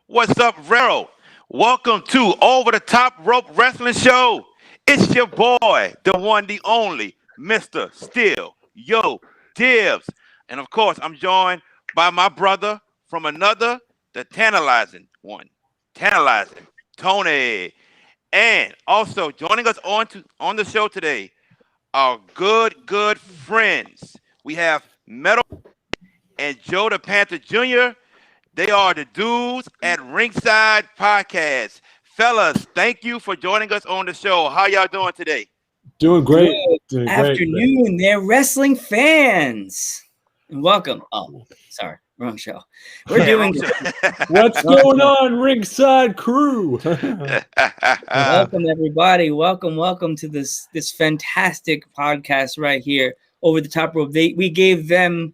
What's up, Rero? Welcome to Over the Top Rope Wrestling Show. It's your boy, the one, the only, Mr. Steel, Yo, Dibs. And of course, I'm joined by my brother from another, the tantalizing one, tantalizing Tony. And also joining us on the show today, our good friends. We have Metal and Joe the Panther Jr. They are the dudes at Ringside Podcast. Fellas, thank you for joining us on the show. How y'all doing today? Doing great. Good afternoon. They're wrestling fans. And welcome. Oh, sorry. Wrong show. We're doing What's going on, Ringside crew? Welcome, everybody. Welcome to this fantastic podcast right here, Over the Top Rope. We gave them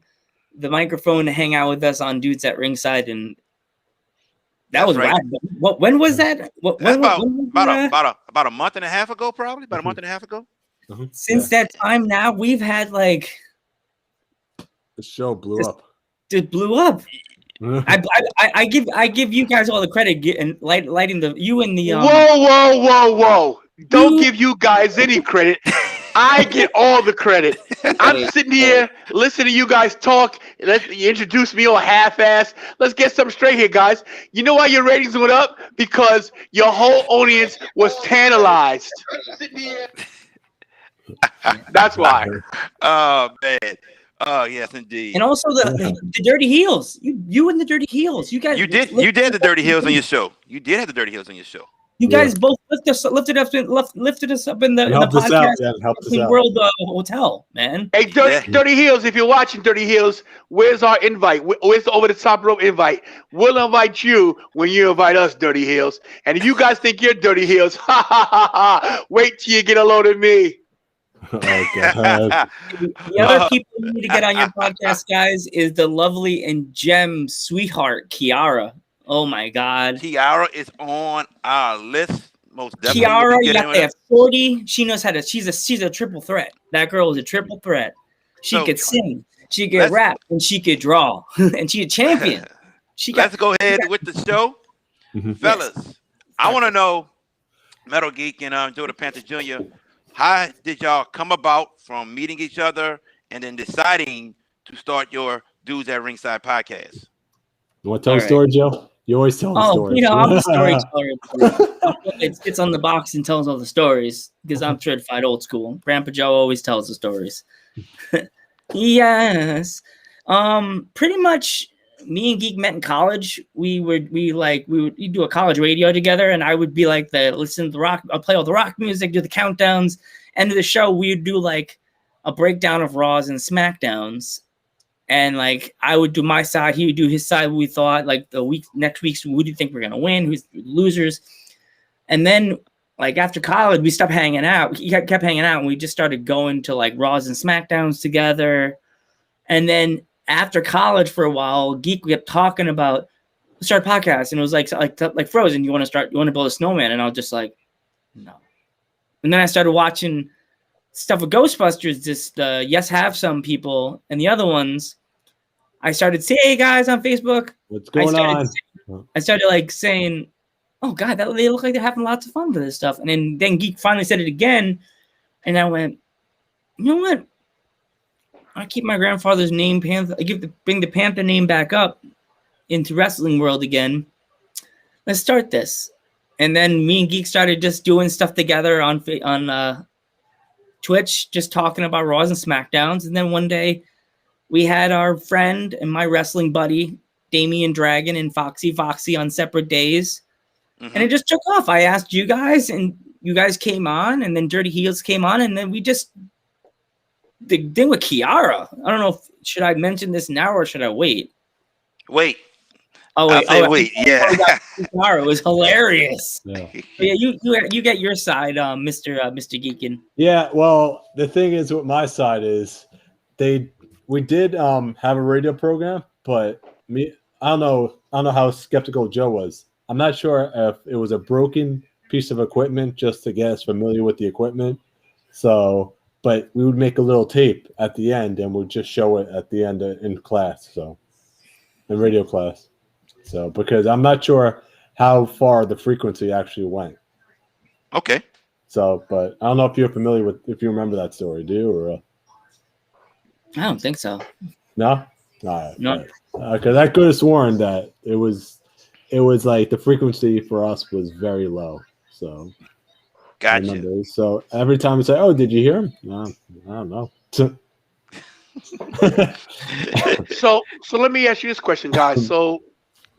the microphone to hang out with us on Dudes at Ringside, and that was right. When was that? About a month and a half ago, probably. About a month and a half ago. Since that time, now we've had the show blew up. It blew up. I give you guys all the credit and lighting you and the Whoa! Don't give you guys any credit. I get all the credit. I'm sitting here listening to you guys talk. You introduce me all half-ass. Let's get something straight here, guys. You know why your ratings went up? Because your whole audience was tantalized. That's why. Oh, man. Oh, yes, indeed. And also the Dirty Heels. You and the Dirty Heels. You guys. You did have the Dirty Heels on your show. You did have the Dirty Heels on your show. You guys both lifted us up in the podcast world hotel, man. Hey, Dirty Heels, if you're watching Dirty Heels, where's our invite? Where's the Over the Top Rope invite? We'll invite you when you invite us, Dirty Heels. And if you guys think you're Dirty Heels, wait till you get a load of me. Oh, God. The other people you need to get on your podcast, guys, is the lovely and gem sweetheart, Kiara. Oh my God. Kiara is on our list. Most definitely. Kiara, you got to have 40. She knows how to, she's a triple threat. That girl is a triple threat. She could sing, she could rap, and she could draw. And she's a champion. Let's go ahead with the show. Fellas, yes. I want to know, Metal Geek and Joe the Panther Jr., how did y'all come about from meeting each other and then deciding to start your Dudes at Ringside podcast? You want to tell a story, Joe? You always tell the story. I'm a storyteller. It's on the box and tells all the stories because I'm certified old school. Grandpa Joe always tells the stories. Yes. Pretty much me and Geek met in college. We would do a college radio together, and I would be listen to the rock. I'll play all the rock music, do the countdowns. End of the show, we would do a breakdown of Raws and SmackDowns. And I would do my side, he would do his side. We thought next week's, who do you think we're gonna win? Who's the losers? And then after college, we stopped hanging out. We kept hanging out, and we just started going to Raws and SmackDowns together. And then after college, for a while, Geek kept talking about start a podcast, and it was like Frozen. You want to build a snowman? And I was just no. And then I started watching stuff with Ghostbusters. Just Yes Have Some people, and the other ones. I started saying, "Hey guys," on Facebook. What's going on? I started saying, "Oh God, they look like they're having lots of fun with this stuff." And then Geek finally said it again, and I went, "You know what? I keep my grandfather's name, Panther. Bring the Panther name back up into wrestling world again. Let's start this." And then me and Geek started just doing stuff together on Twitch, just talking about Raws and SmackDowns. And then one day, we had our friend and my wrestling buddy, Damian Dragon and Foxy on separate days. Mm-hmm. And it just took off. I asked you guys, and you guys came on, and then Dirty Heels came on, and then we just the thing with Kiara. I don't know should I mention this now or should I wait? Wait. Oh I'll wait, say wait. Yeah. It was hilarious. Yeah. But yeah, you get your side, Mr. Geekin. Yeah, well, the thing is with my side is we did have a radio program, but I don't know how skeptical Joe was. I'm not sure if it was a broken piece of equipment just to get us familiar with the equipment. So, but we would make a little tape at the end and we'd just show it at the end in class, so in radio class. So, because I'm not sure how far the frequency actually went. Okay. So, but I don't know if you're familiar with, if you remember that story, do you? Or I don't think so. no? All right. No. Because I could have sworn that it was like the frequency for us was very low. So, Gotcha. So every time we say, "Oh, did you hear him?" No, I don't know. So let me ask you this question, guys. So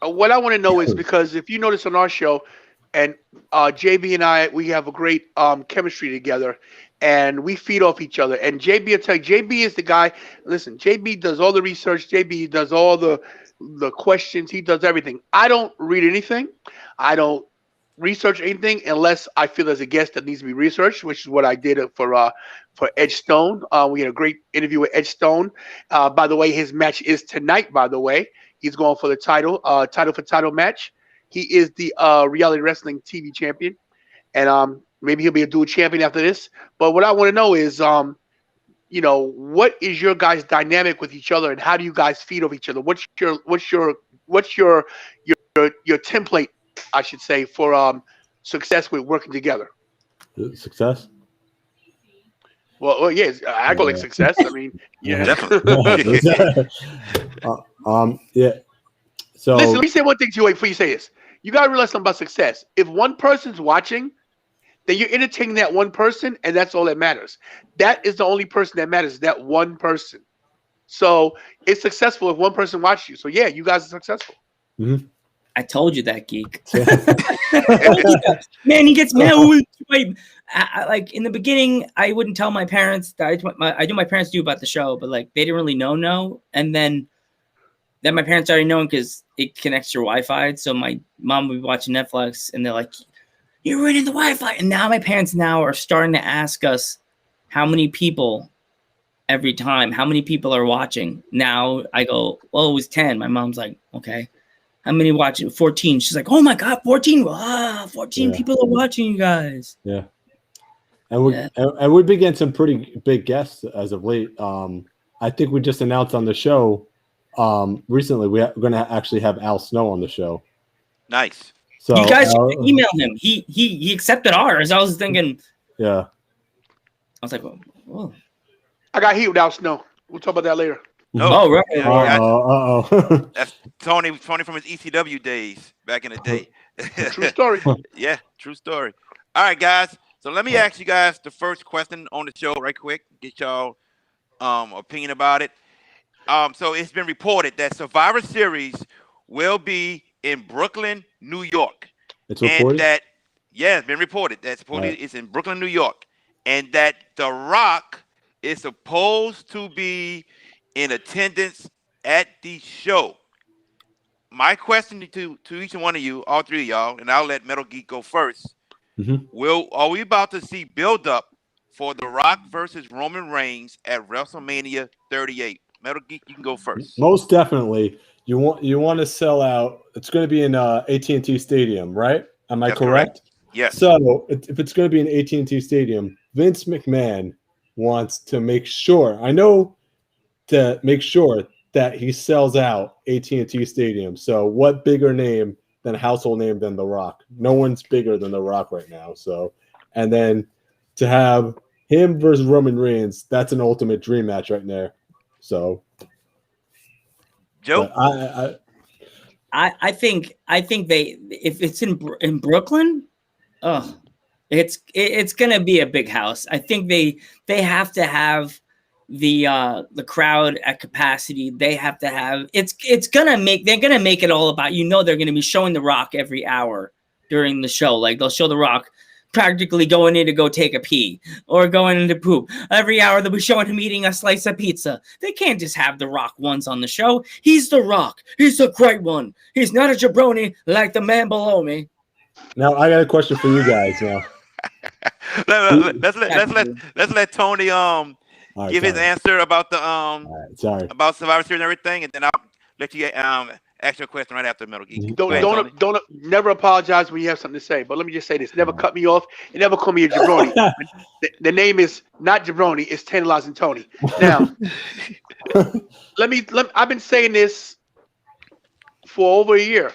what I want to know is, because if you notice on our show, and JB and I, we have a great chemistry together, and we feed off each other. And JB will tell you, JB is the guy. Listen, JB does all the research. JB does all the questions. He does everything. I don't read anything. I don't research anything unless I feel there's a guest that needs to be researched, which is what I did for Edge Stone. We had a great interview with Edge Stone. By the way, his match is tonight. By the way, he's going for the title match. He is the reality wrestling TV champion, and maybe he'll be a dual champion after this. But what I want to know is, what is your guys' dynamic with each other, and how do you guys feed off each other? What's your template, I should say, for success with working together? Success. Well, yes, I go like success. I mean, yeah, Definitely. Yeah. So listen, let me say one thing to you before you say this. You gotta realize something about success. If one person's watching, then you're entertaining that one person, and that's all that matters. That is the only person that matters, that one person. So it's successful if one person watches you. So yeah, you guys are successful. Mm-hmm. I told you that, geek. Man, he gets mad. Like in the beginning, I wouldn't tell my parents that I knew my parents knew about the show, but like they didn't really know. And then my parents already know because it connects your Wi-Fi. So my mom would be watching Netflix, and they're like, "You're ruining the Wi-Fi." And now my parents are starting to ask us how many people every time, how many people are watching. Now I go, well, it was 10. My mom's like, okay. How many watching? 14. She's like, oh my God, 14. 14 people are watching you guys. Yeah. And we've been getting some pretty big guests as of late. I think we just announced on the show recently we're going to actually have Al Snow on the show. Nice. So you guys email him. He accepted ours. I was thinking. Yeah. I was like, whoa. I got heat with Al Snow. We'll talk about that later. Oh, right. Uh-oh. That's Tony from his ECW days back in the day. True story. Yeah, true story. All right, guys. So let me ask you guys the first question on the show right quick. Get y'all opinion about it. So it's been reported that Survivor Series will be in Brooklyn, New York. It's reported? And it's been reported that supposedly it's in Brooklyn, New York. And that The Rock is supposed to be in attendance at the show. My question to each one of you, all three of y'all, and I'll let Metal Geek go first. Mm-hmm. Are we about to see build up for The Rock versus Roman Reigns at WrestleMania 38? Metal Geek, you can go first. Most definitely. You want to sell out. It's going to be in AT&T Stadium, right? Am I correct? Yes. So if it's going to be in AT&T Stadium, Vince McMahon wants to make sure. That he sells out AT&T Stadium. So what bigger name than household name than The Rock? No one's bigger than The Rock right now. So, and then to have him versus Roman Reigns, that's an ultimate dream match right there. So, Joe, I think they, if it's in Brooklyn, it's gonna be a big house. I think they have to have the crowd at capacity. They have to have they're gonna make it all about, they're gonna be showing The Rock every hour during the show. Like they'll show The Rock practically going in to go take a pee or going in to poop. Every hour they'll be showing him eating a slice of pizza. They can't just have The Rock once on the show. He's The Rock. He's a great one. He's not a jabroni like the man below me. Now I got a question for you guys. Now, let's let Tony give his answer about the sorry, about Survivor Series and everything, and then I'll let you ask your question right after Metal Geek. Don't never apologize when you have something to say. But let me just say this: never cut me off, and never call me a jabroni. the name is not jabroni; it's Tantalizing Tony. Now, I've been saying this for over a year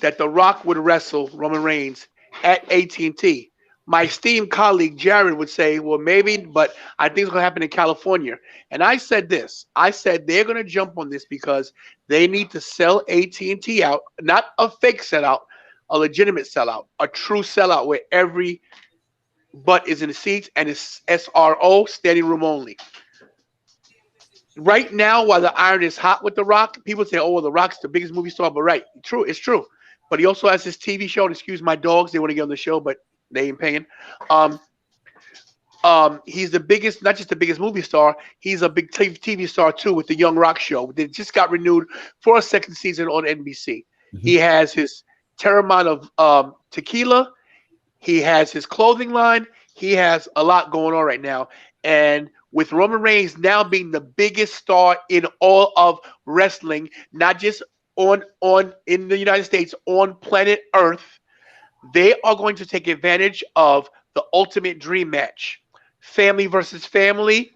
that The Rock would wrestle Roman Reigns at AT&T. My esteemed colleague Jared would say, well, maybe, but I think it's going to happen in California. And I said this. I said they're going to jump on this because they need to sell AT&T out, not a fake sellout, a legitimate sellout, a true sellout where every butt is in the seats and it's SRO, standing room only. Right now, while the iron is hot with The Rock, people say, oh, well, The Rock's the biggest movie star. But right, true, it's true. But he also has his TV show. And excuse my dogs, they want to get on the show, but they ain't paying. He's the biggest, not just the biggest movie star. He's a big TV star too with the Young Rock show. That just got renewed for a second season on NBC. Mm-hmm. He has his Terramont of tequila. He has his clothing line. He has a lot going on right now. And with Roman Reigns now being the biggest star in all of wrestling, not just on in the United States, on planet Earth, they are going to take advantage of the ultimate dream match. Family versus family,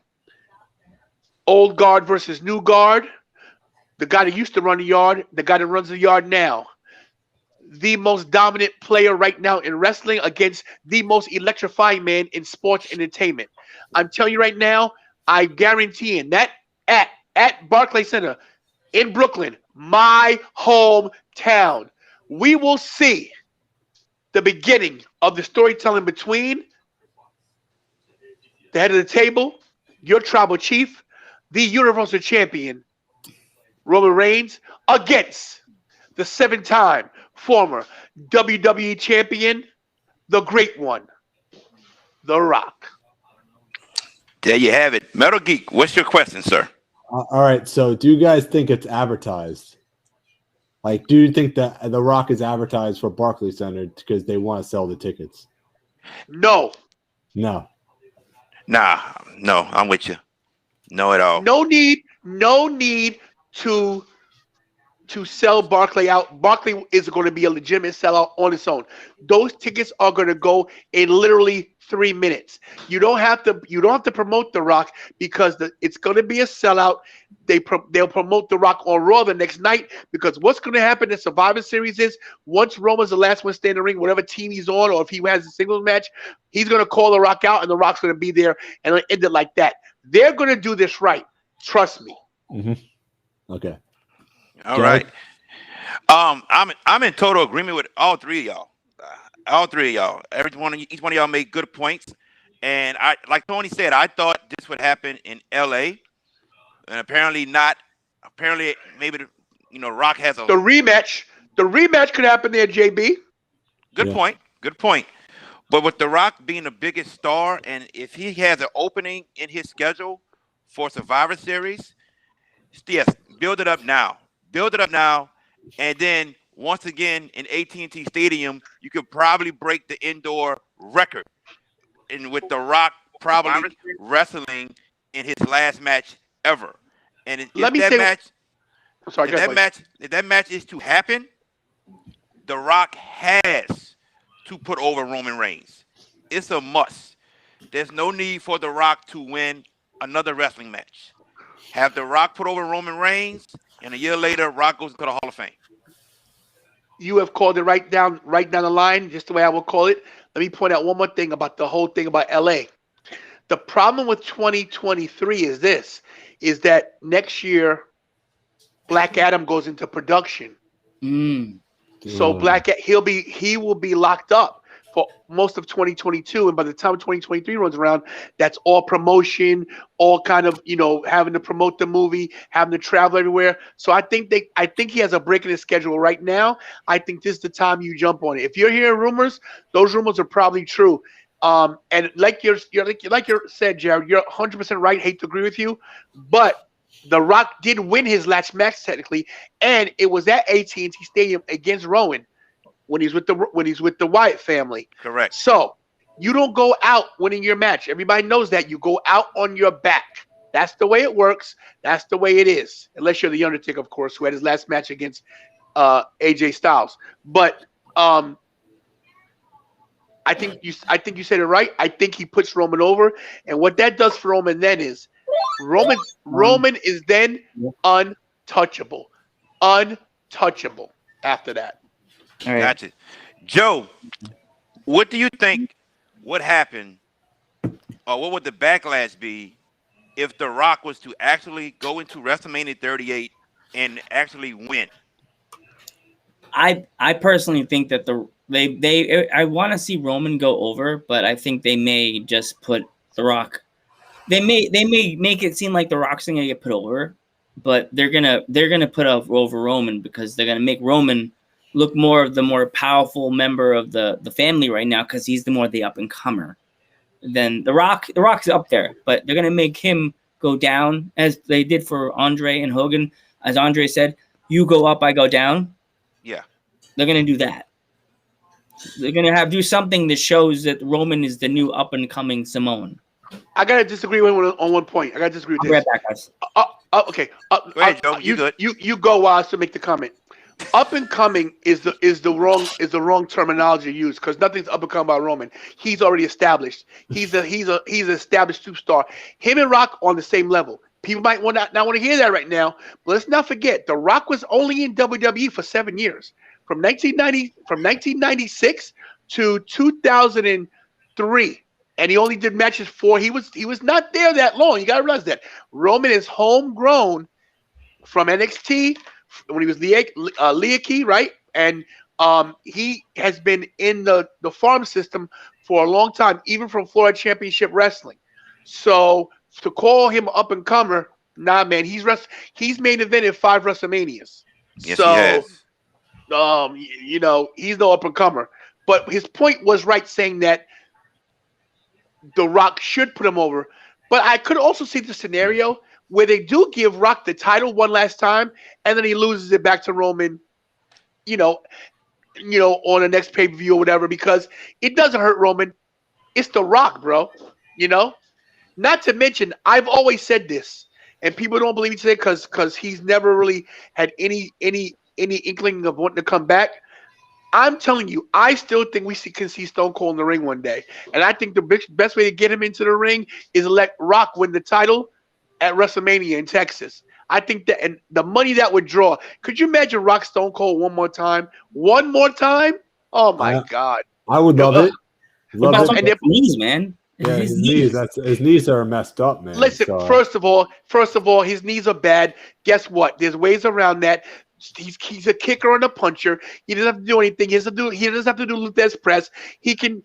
old guard versus new guard, the guy that used to run the yard, the guy that runs the yard now. The most dominant player right now in wrestling against the most electrifying man in sports entertainment. I'm telling you right now, I guarantee that at Barclays Center in Brooklyn, my hometown, we will see the beginning of the storytelling between the head of the table, your tribal chief, the Universal Champion, Roman Reigns, against the 7-time former WWE Champion, the Great One, The Rock. There you have it. Metal Geek, what's your question, sir? All right. So do you guys think it's advertised? Like, do you think that The Rock is advertised for Barclays Center because they want to sell the tickets? No. No. Nah, no, I'm with you. No at all. No need to sell Barclay out. Barclay is going to be a legitimate sellout on its own. Those tickets are going to go in literally 3 minutes. You don't have to promote The Rock because it's going to be a sellout. They'll promote The Rock on Raw the next night because what's going to happen in Survivor Series is once Roman's the last one standing in the ring, whatever team he's on, or if he has a singles match, he's going to call The Rock out and The Rock's going to be there and it'll end it like that. They're going to do this right. Trust me. Mm-hmm. Okay. All right. I'm in total agreement with all three of y'all. Each one of y'all made good points. And I, like Tony said, I thought this would happen in LA. And apparently not. Apparently, maybe Rock has a the rematch. The rematch could happen there, JB. Good point. Good point. But with The Rock being the biggest star, and if he has an opening in his schedule for Survivor Series, yes, build it up now. Build it up now, and then once again in AT&T Stadium, you could probably break the indoor record. And with The Rock probably wrestling in his last match ever. And if that match is to happen, The Rock has to put over Roman Reigns. It's a must. There's no need for The Rock to win another wrestling match. Have The Rock put over Roman Reigns, and a year later, Rock goes to the Hall of Fame. You have called it right down the line, just the way I will call it. Let me point out one more thing about the whole thing about LA. The problem with 2023 is that next year, Black Adam goes into production. So he will be locked up for most of 2022, and by the time 2023 runs around, that's all promotion, all kind of having to promote the movie, having to travel everywhere. So I think he has a break in his schedule right now. I think this is the time you jump on it. If you're hearing rumors, those rumors are probably true. And like you said, Jared, you're 100% right. Hate to agree with you, but The Rock did win his last match technically, and it was at AT&T Stadium against Rowan when he's with the Wyatt family. Correct. So you don't go out winning your match. Everybody knows that. You go out on your back. That's the way it works. That's the way it is. Unless you're the Undertaker, of course, who had his last match against AJ Styles. But I think you said it right. I think he puts Roman over, and what that does for Roman then is Roman is then untouchable after that. All right. Gotcha. Joe, what do you think would happen, or what would the backlash be if The Rock was to actually go into WrestleMania 38 and actually win? I personally think that I want to see Roman go over, but I think they may just put The Rock. They may make it seem like The Rock's gonna get put over, but they're gonna put over Roman because they're gonna make Roman look more powerful member of the family right now because he's the up and comer. Then The Rock. The Rock's up there, but they're gonna make him go down as they did for Andre and Hogan. As Andre said, "You go up, I go down." Yeah, they're gonna do that. They're gonna do something that shows that Roman is the new up and coming Samoan. I gotta disagree on one point. I gotta disagree with this. Right back, guys. Okay. Go ahead, Joe. You good? You go while I still make the comment. Up and coming is the wrong terminology to use because nothing's up and coming about Roman. He's already established. He's an established superstar. Him and Rock on the same level. People might not want to hear that right now, but let's not forget The Rock was only in WWE for 7 years, from 1996 to 2003. And he only did matches he was not there that long. You gotta realize that. Roman is homegrown from NXT when he was Leakey, right? And he has been in the farm system for a long time, even from Florida Championship Wrestling. So to call him up and comer, nah, man, he's main evented 5 WrestleManias. Yes, so he has. he's no up and comer. But his point was right, saying that The Rock should put him over. But I could also see the scenario where they do give Rock the title one last time, and then he loses it back to Roman, on the next pay-per-view or whatever, because it doesn't hurt Roman. It's The Rock, bro. Not to mention, I've always said this, and people don't believe me today because he's never really had any inkling of wanting to come back. I'm telling you, I still think can see Stone Cold in the ring one day. And I think the best way to get him into the ring is to let Rock win the title at WrestleMania in Texas. I think that, and the money that would draw. Could you imagine Rock Stone Cold one more time? One more time? Oh, my God. I would love it. Love it. And their knees, man. Yeah, his knees. His knees are messed up, man. Listen, first of all, his knees are bad. Guess what? There's ways around that. He's a kicker and a puncher. He doesn't have to do anything. He doesn't have to do Luthez press. He can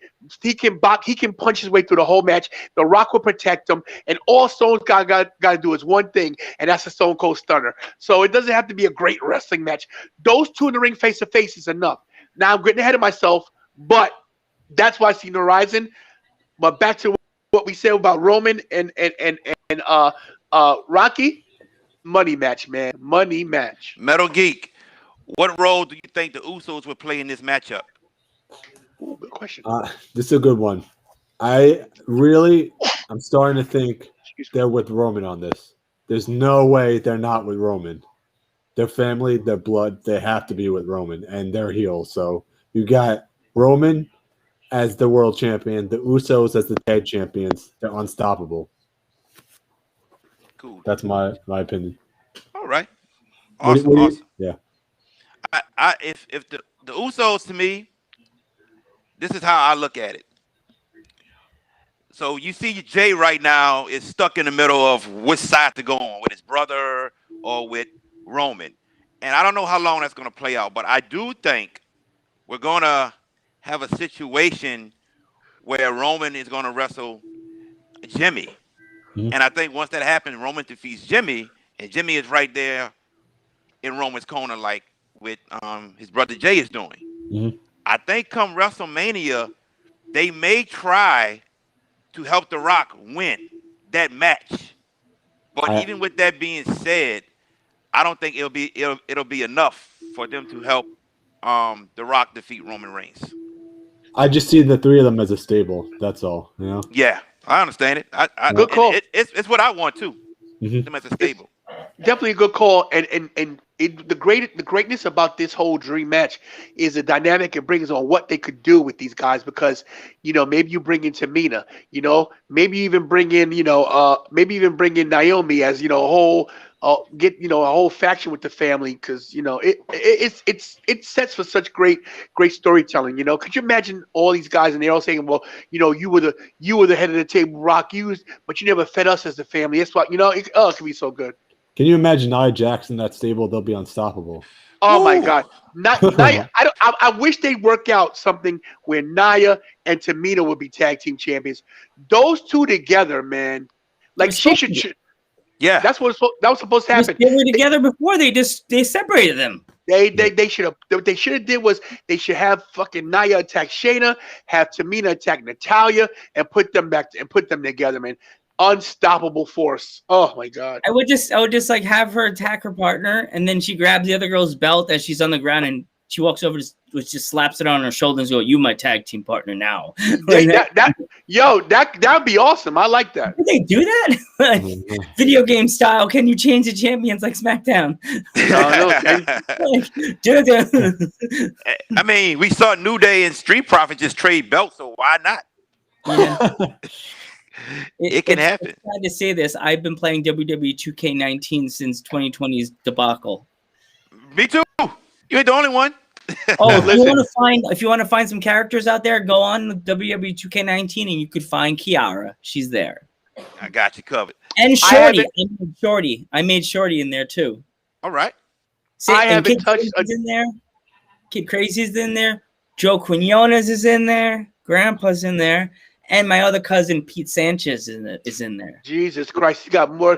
box. He can punch his way through the whole match. The Rock will protect him, and all Stone's got to do is one thing, and that's a Stone Cold Stunner. So it doesn't have to be a great wrestling match. Those two in the ring face to face is enough. Now I'm getting ahead of myself, but that's why I see the horizon. But back to what we said about Roman and Rocky. Money match, man. Money match. Metal Geek, what role do you think the Usos would play in this matchup? Ooh, good question. This is a good one. I'm starting to think they're with Roman on this. There's no way they're not with Roman. Their family, their blood, they have to be with Roman, and they're heels. So you got Roman as the world champion, the Usos as the tag champions. They're unstoppable. Cool. That's my opinion. All right. Awesome. Awesome. Yeah. If the Usos, to me, this is how I look at it. So you see Jay right now is stuck in the middle of which side to go on, with his brother or with Roman. And I don't know how long that's going to play out, but I do think we're going to have a situation where Roman is going to wrestle Jimmy. Mhm. And I think once that happens, Roman defeats Jimmy, and Jimmy is right there in Roman's corner, like with his brother Jay is doing. Mhm. I think come WrestleMania, they may try to help The Rock win that match. But even with that being said, I don't think it'll be enough for them to help The Rock defeat Roman Reigns. I just see the three of them as a stable. That's all. You know. Yeah, I understand it. Good call. It's what I want too. Mhm. Them as a stable. Definitely a good call, and the greatness about this whole dream match is the dynamic it brings on what they could do with these guys, because maybe you bring in Tamina, maybe even bring in Naomi as a whole get a whole faction with the family, because it sets for such great storytelling. Could you imagine all these guys and they're all saying, well, you were the head of the table, Rock, but you never fed us as a family. That's why it could be so good. Can you imagine Nia Jax in that stable? They'll be unstoppable. Oh my God! Nia, I wish they'd work out something where Nia and Tamina would be tag team champions. Those two together, man. Like she should. Yeah, that was supposed to happen. They were together before. They separated them. They should have. What they should have did was they should have fucking Nia attack Shayna, have Tamina attack Natalya, and put them together, man. Unstoppable force. Oh my God. I would just like have her attack her partner, and then she grabs the other girl's belt as she's on the ground, and she walks over which just slaps it on her shoulder and goes, "You my tag team partner now." Like that'd be awesome. I like that. Did they do that? Like, video game style? Can you change the champions like SmackDown? I mean, we saw New Day and Street Profits just trade belts, so why not? Yeah. It can happen. It's sad to say this. I've been playing WWE 2K19 since 2020's debacle. Me too. You ain't the only one. Oh, if you want to find some characters out there, go on WWE 2K19 and you could find Kiara. She's there. I got you covered. And Shorty. I made Shorty in there too. All right. I haven't touched in there. Kid Crazy's in there. Joe Quinones is in there. Grandpa's in there. And my other cousin Pete Sanchez is in there. Jesus Christ, he's got more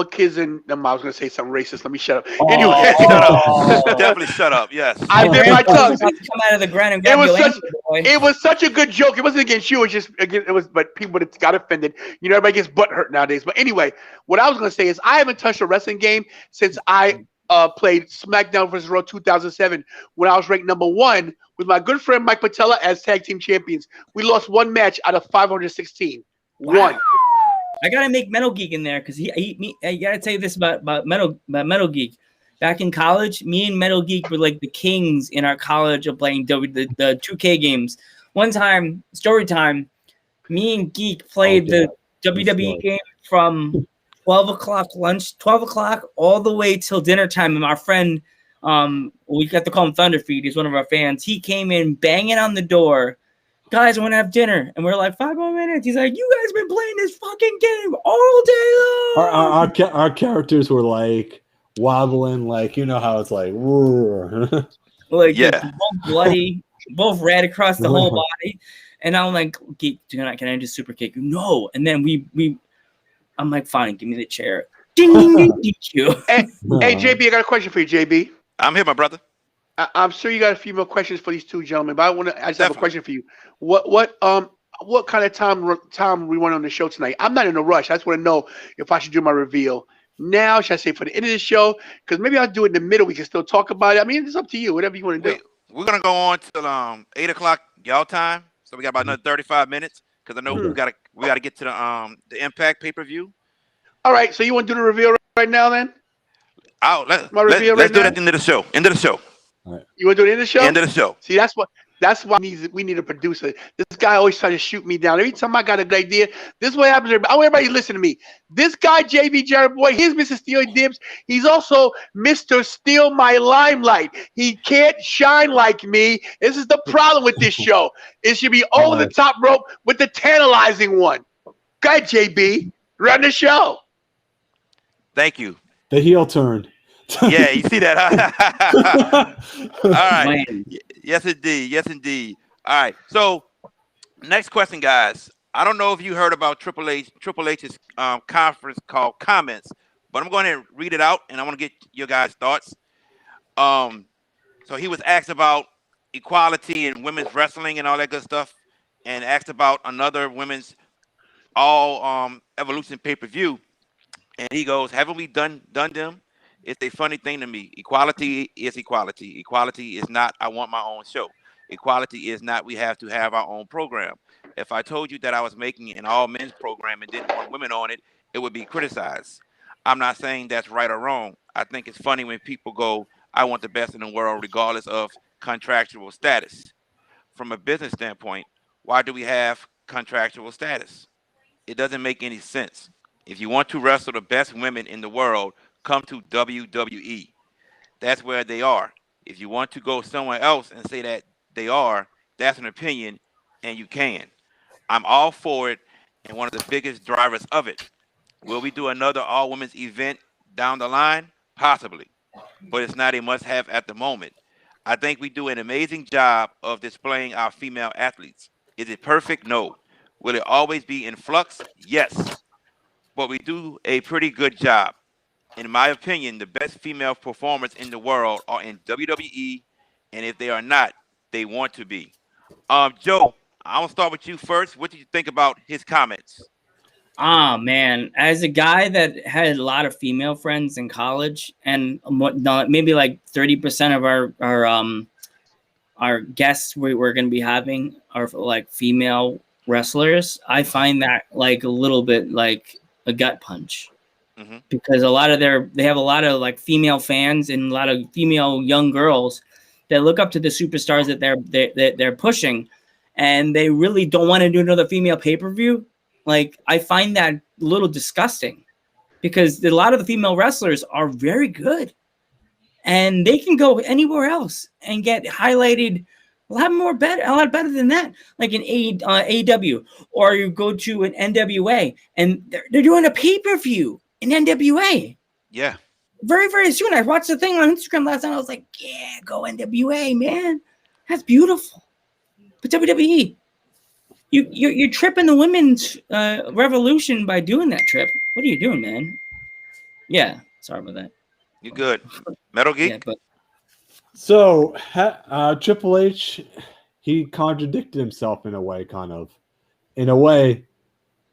kids than I was gonna say something racist. Let me shut up. Anyway, shut up. Definitely shut up. Yes. I bit my tongue. Come out of the ground and grab it was such a good joke. It wasn't against you. But people got offended. Everybody gets butt hurt nowadays. But anyway, what I was gonna say is I haven't touched a wrestling game since I played SmackDown vs. Raw 2007 when I was ranked number 1 with my good friend Mike Patella as tag team champions. We lost one match out of 516. Wow. One. I gotta make Metal Geek in there because I gotta tell you this about Metal Geek. Back in college, me and Metal Geek were like the kings in our college of playing the 2K games. One time, story time, me and Geek played the WWE game from 12 o'clock all the way till dinner time. And our friend, we got to call him Thunderfeed. He's one of our fans. He came in banging on the door. Guys, I want to have dinner. And we're like, 5 more minutes. He's like, you guys been playing this fucking game all day long. Our characters were like wobbling, like, you know how it's like, like, yeah, both bloody, both red across the whole body. And I'm like, Geek, can I just super kick you? No. And then I'm like, fine, give me the chair. Ding, ding, ding, DQ. Hey, JB, I got a question for you, JB. I'm here, my brother. I'm sure you got a few more questions for these two gentlemen, but I just have a question for you. What kind of time we want on the show tonight? I'm not in a rush. I just want to know if I should do my reveal now. Should I say for the end of the show? Because maybe I'll do it in the middle. We can still talk about it. I mean, it's up to you. Whatever you want to do. We're gonna go on till 8 o'clock y'all time. So we got about another 35 minutes because I know we gotta get to the Impact pay-per-view. All right. So you want to do the reveal right now then? Let's do it at the end of the show. End of the show. All right. You want to do it in the show? End of the show. See, that's why we need a producer. This guy always tries to shoot me down. Every time I got a good idea, this is what happens. I want everybody to listen to me. This guy, JB Jarrett Boy, he's Mr. Steal Dibs. He's also Mr. Steal My Limelight. He can't shine like me. This is the problem with this show. It should be over the top rope with the tantalizing one. Go ahead, JB. Run the show. Thank you. The heel turn. Yeah, you see that, huh? All right. Yes, indeed. All right. So next question, guys. I don't know if you heard about Triple H's conference called Comments, but I'm going to read it out, and I want to get your guys' thoughts. Um, so he was asked about equality in women's wrestling and all that good stuff, and asked about another women's all evolution pay-per-view. And he goes, haven't we done them? It's a funny thing to me. Equality is equality. Equality is not I want my own show. Equality is not we have to have our own program. If I told you that I was making an all men's program and didn't want women on it, it would be criticized. I'm not saying that's right or wrong. I think it's funny when people go, I want the best in the world regardless of contractual status. From a business standpoint, why do we have contractual status? It doesn't make any sense. If you want to wrestle the best women in the world, come to WWE. That's where they are. If you want to go somewhere else and say that they are, that's an opinion, and you can. I'm all for it and one of the biggest drivers of it. Will we do another all women's event down the line? Possibly, but it's not a must have at the moment. I think we do an amazing job of displaying our female athletes. Is it perfect? No. Will it always be in flux? Yes. But we do a pretty good job. In my opinion, the best female performers in the world are in WWE, and if they are not, they want to be. Joe, I'm gonna start with you first. What do you think about his comments? Ah, man, as a guy that had a lot of female friends in college, and maybe like 30% of our guests we're going to be having are like female wrestlers, I find that like a little bit like a gut punch. Because they have a lot of like female fans and a lot of female young girls that look up to the superstars that they're pushing, and they really don't want to do another female pay-per-view. Like, I find that a little disgusting because a lot of the female wrestlers are very good and they can go anywhere else and get highlighted a lot better than that. Like in AEW, or you go to an NWA and they're doing a pay-per-view in NWA. Yeah. Very, very soon. I watched the thing on Instagram last night. I was like, yeah, go NWA, man. That's beautiful. But WWE, you're tripping the women's revolution by doing that trip. What are you doing, man? Yeah, sorry about that. You good. Metal Geek? Yeah, but So, Triple H, he contradicted himself in a way, kind of. In a way,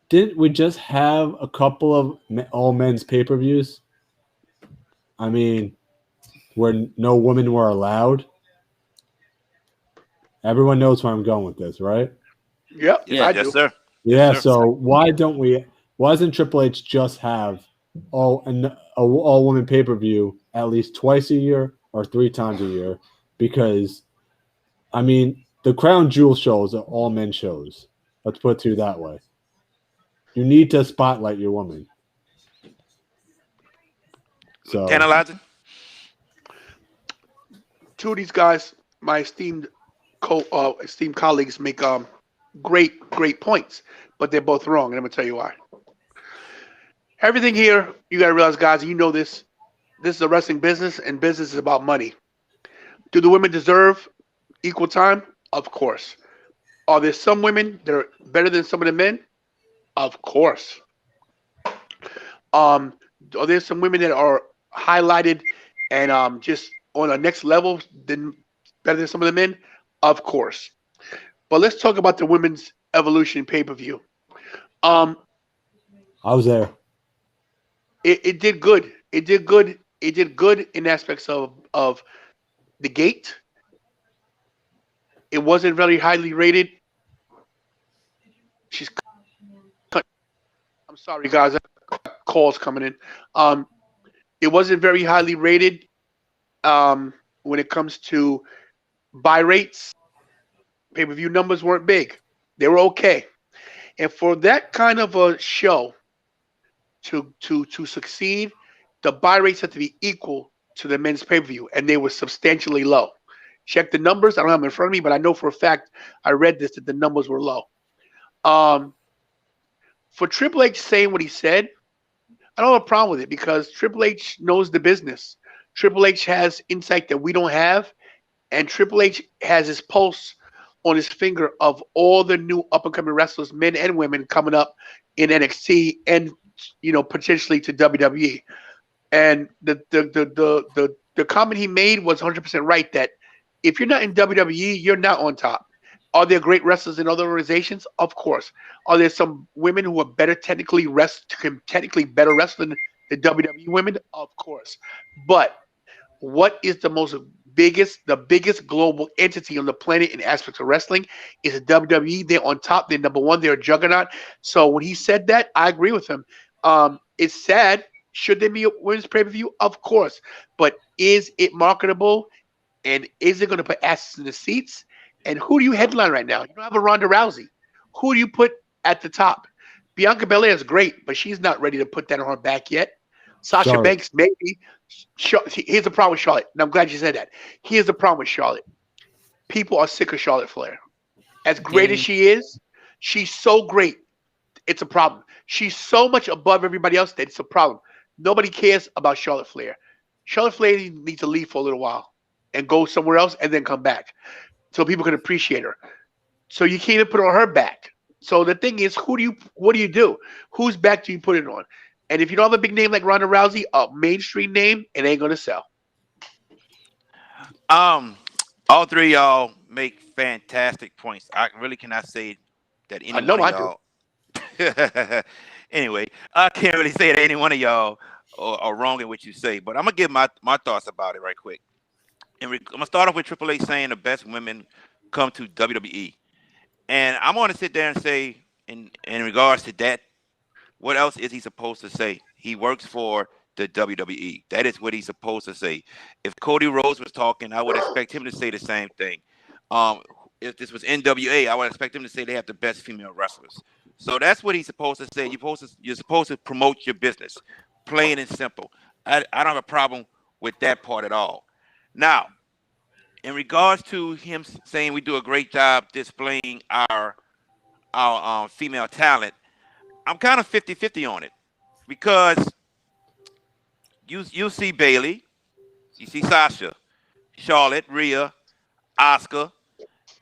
didn't we just have a couple of all men's pay-per-views? I mean, where no women were allowed? Everyone knows where I'm going with this, right? Yep. Yeah, yes, sir. Yeah, Yes, sir. so why doesn't Triple H just have all women pay-per-view at least twice a year or 3 times a year? Because, I mean, the Crown Jewel shows are all men shows. Let's put it to you that way. You need to spotlight your woman. So, Analyzing? Two of these guys, my esteemed colleagues, make great points, but they're both wrong, and I'm gonna tell you why. Everything here, you gotta realize, guys, and you know this. This is a wrestling business, and business is about money. Do the women deserve equal time? Of course. Are there some women that are better than some of the men? Of course. Are there some women that are highlighted and just on a next level better than some of the men? Of course. But let's talk about the women's evolution pay-per-view. I was there. It did good. It did good. It did good in aspects of the gate. It wasn't very highly rated. I'm sorry, guys. I got calls coming in. It wasn't very highly rated when it comes to buy rates. Pay-per-view numbers weren't big. They were okay. And for that kind of a show to succeed, the buy rates had to be equal to the men's pay-per-view, and they were substantially low. Check the numbers. I don't have them in front of me, but I know for a fact I read this that the numbers were low. For Triple H saying what he said, I don't have a problem with it because Triple H knows the business. Triple H has insight that we don't have, and Triple H has his pulse on his finger of all the new up-and-coming wrestlers, men and women, coming up in NXT and potentially to WWE. And the comment he made was 100% right, that if you're not in WWE, you're not on top. Are there great wrestlers in other organizations? Of course. Are there some women who are better technically better wrestling than the WWE women? Of course. But what is the biggest global entity on the planet in aspects of wrestling is the WWE. They're on top. They're number one. They're a juggernaut. So when he said that, I agree with him. It's sad. Should there be a women's pay-per-view? Of course. But is it marketable? And is it going to put asses in the seats? And who do you headline right now? You don't have a Ronda Rousey. Who do you put at the top? Bianca Belair is great, but she's not ready to put that on her back yet. Sasha Charlotte. Banks, maybe. Here's the problem with Charlotte. And I'm glad you said that. Here's the problem with Charlotte. People are sick of Charlotte Flair. As great as she is, she's so great. It's a problem. She's so much above everybody else that it's a problem. Nobody cares about Charlotte Flair. Charlotte Flair needs to leave for a little while and go somewhere else and then come back so people can appreciate her. So you can't even put it on her back. So the thing is, what do you do? Whose back do you put it on? And if you don't have a big name like Ronda Rousey, a mainstream name, it ain't gonna sell. All three of y'all make fantastic points. I really cannot say that any one of y'all. Anyway, I can't really say that any one of y'all are wrong in what you say, but I'm gonna give my thoughts about it right quick. And I'm gonna start off with Triple H saying the best women come to WWE, and I'm gonna sit there and say, in regards to that, what else is he supposed to say? He works for the WWE. That is what he's supposed to say. If Cody Rhodes was talking, I would expect him to say the same thing. If this was NWA, I would expect him to say they have the best female wrestlers. So that's what he's supposed to say. You're supposed to promote your business, plain and simple. I don't have a problem with that part at all. Now, in regards to him saying we do a great job displaying our female talent, I'm kind of 50-50 on it, because you see Bayley, you see Sasha, Charlotte, Rhea, Asuka,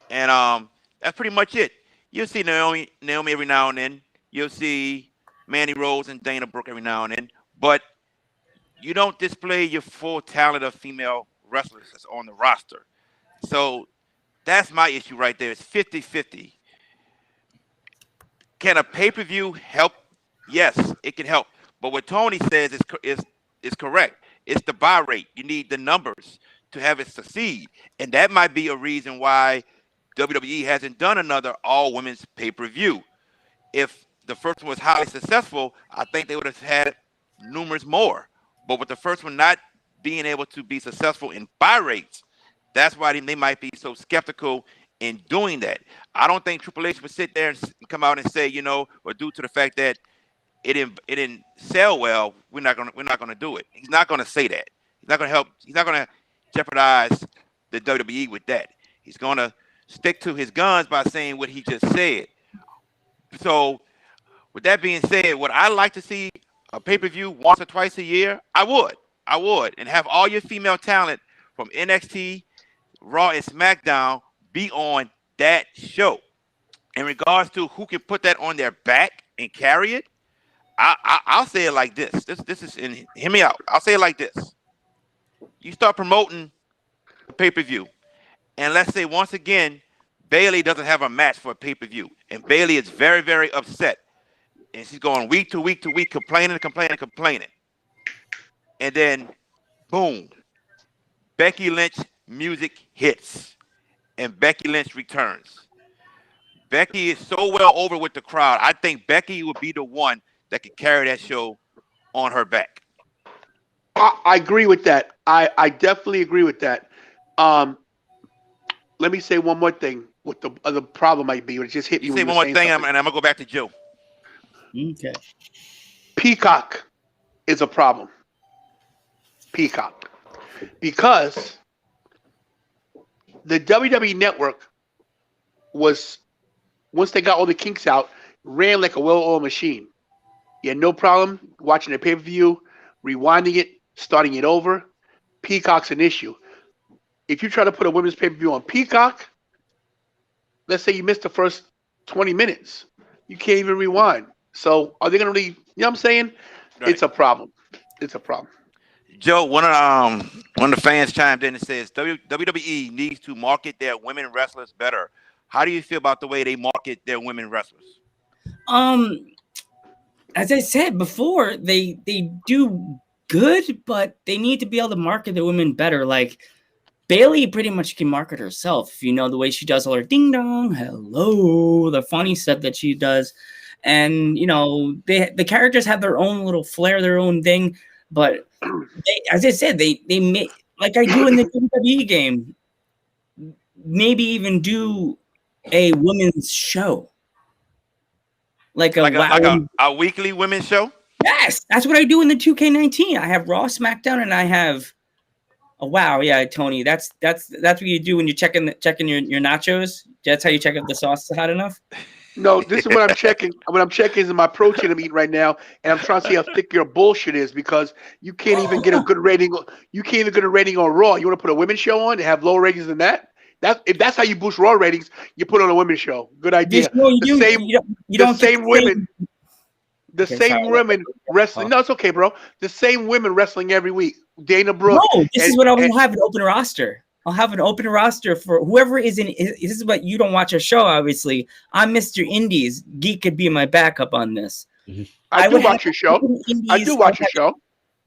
and that's pretty much it. You'll see Naomi every now and then. You'll see Mandy Rose and Dana Brooke every now and then, but you don't display your full talent of female wrestlers that's on the roster. So that's my issue right there. It's 50-50. Can a pay-per-view help? Yes, it can help. But what Tony says is correct. It's the buy rate. You need the numbers to have it succeed. And that might be a reason why WWE hasn't done another all-women's pay-per-view. If the first one was highly successful, I think they would have had numerous more. But with the first one not being able to be successful in buy rates, that's why they might be so skeptical in doing that. I don't think Triple H would sit there and come out and say, or due to the fact that it didn't sell well, we're not gonna do it. He's not gonna say that. He's not gonna help. He's not gonna jeopardize the WWE with that. He's gonna stick to his guns by saying what he just said. So, with that being said, would I like to see a pay-per-view once or twice a year? I would, and have all your female talent from NXT, Raw, and SmackDown be on that show. In regards to who can put that on their back and carry it, I'll say it like this. This is, and hear me out. I'll say it like this. You start promoting the pay-per-view, and let's say once again, Bayley doesn't have a match for a pay-per-view, and Bayley is very, very upset, and she's going week to week to week, complaining. And then, boom, Becky Lynch music hits, and Becky Lynch returns. Becky is so well over with the crowd. I think Becky would be the one that could carry that show on her back. I agree with that. I definitely agree with that. Let me say one more thing. What the problem might be? It just hit me. Say one more thing, and I'm gonna go back to Joe. Okay. Peacock is a problem. Peacock, because the WWE Network was, once they got all the kinks out, ran like a well-oiled machine. You had no problem watching the pay-per-view, rewinding it, starting it over. Peacock's an issue. If you try to put a women's pay-per-view on Peacock, let's say you missed the first 20 minutes. You can't even rewind. So are they going to leave? You know what I'm saying? Right. It's a problem. It's a problem. Joe, one of the fans chimed in and says WWE needs to market their women wrestlers better. How do you feel about the way they market their women wrestlers? As I said before, they do good, but they need to be able to market the women better. Like Bailey pretty much can market herself. If you know the way she does all her ding dong, hello, the funny stuff that she does. And you know, the characters have their own little flair, their own thing. But as I said, they make, like I do in the WWE game, maybe even do a women's show. Like a weekly women's show? Yes, that's what I do in the 2K19. I have Raw, SmackDown, and I have wow, yeah, Tony. That's what you do when you're checking your nachos. That's how you check if the sauce is hot enough. No, this is what I'm checking. What I'm checking is my protein I'm eating right now, and I'm trying to see how thick your bullshit is because you can't even get a good rating. You can't even get a rating on Raw. You want to put a women's show on and have lower ratings than that? If that's how you boost Raw ratings, you put on a women's show. Good idea. The same women wrestling. No, it's okay, bro. The same women wrestling every week. Dana Brooke. No, this is what I will have an open roster. I'll have an open roster for whoever is in. This is what you don't watch a show, obviously. I'm Mr. Indies. Geek could be my backup on this. Mm-hmm. I do watch your show. I do watch your show.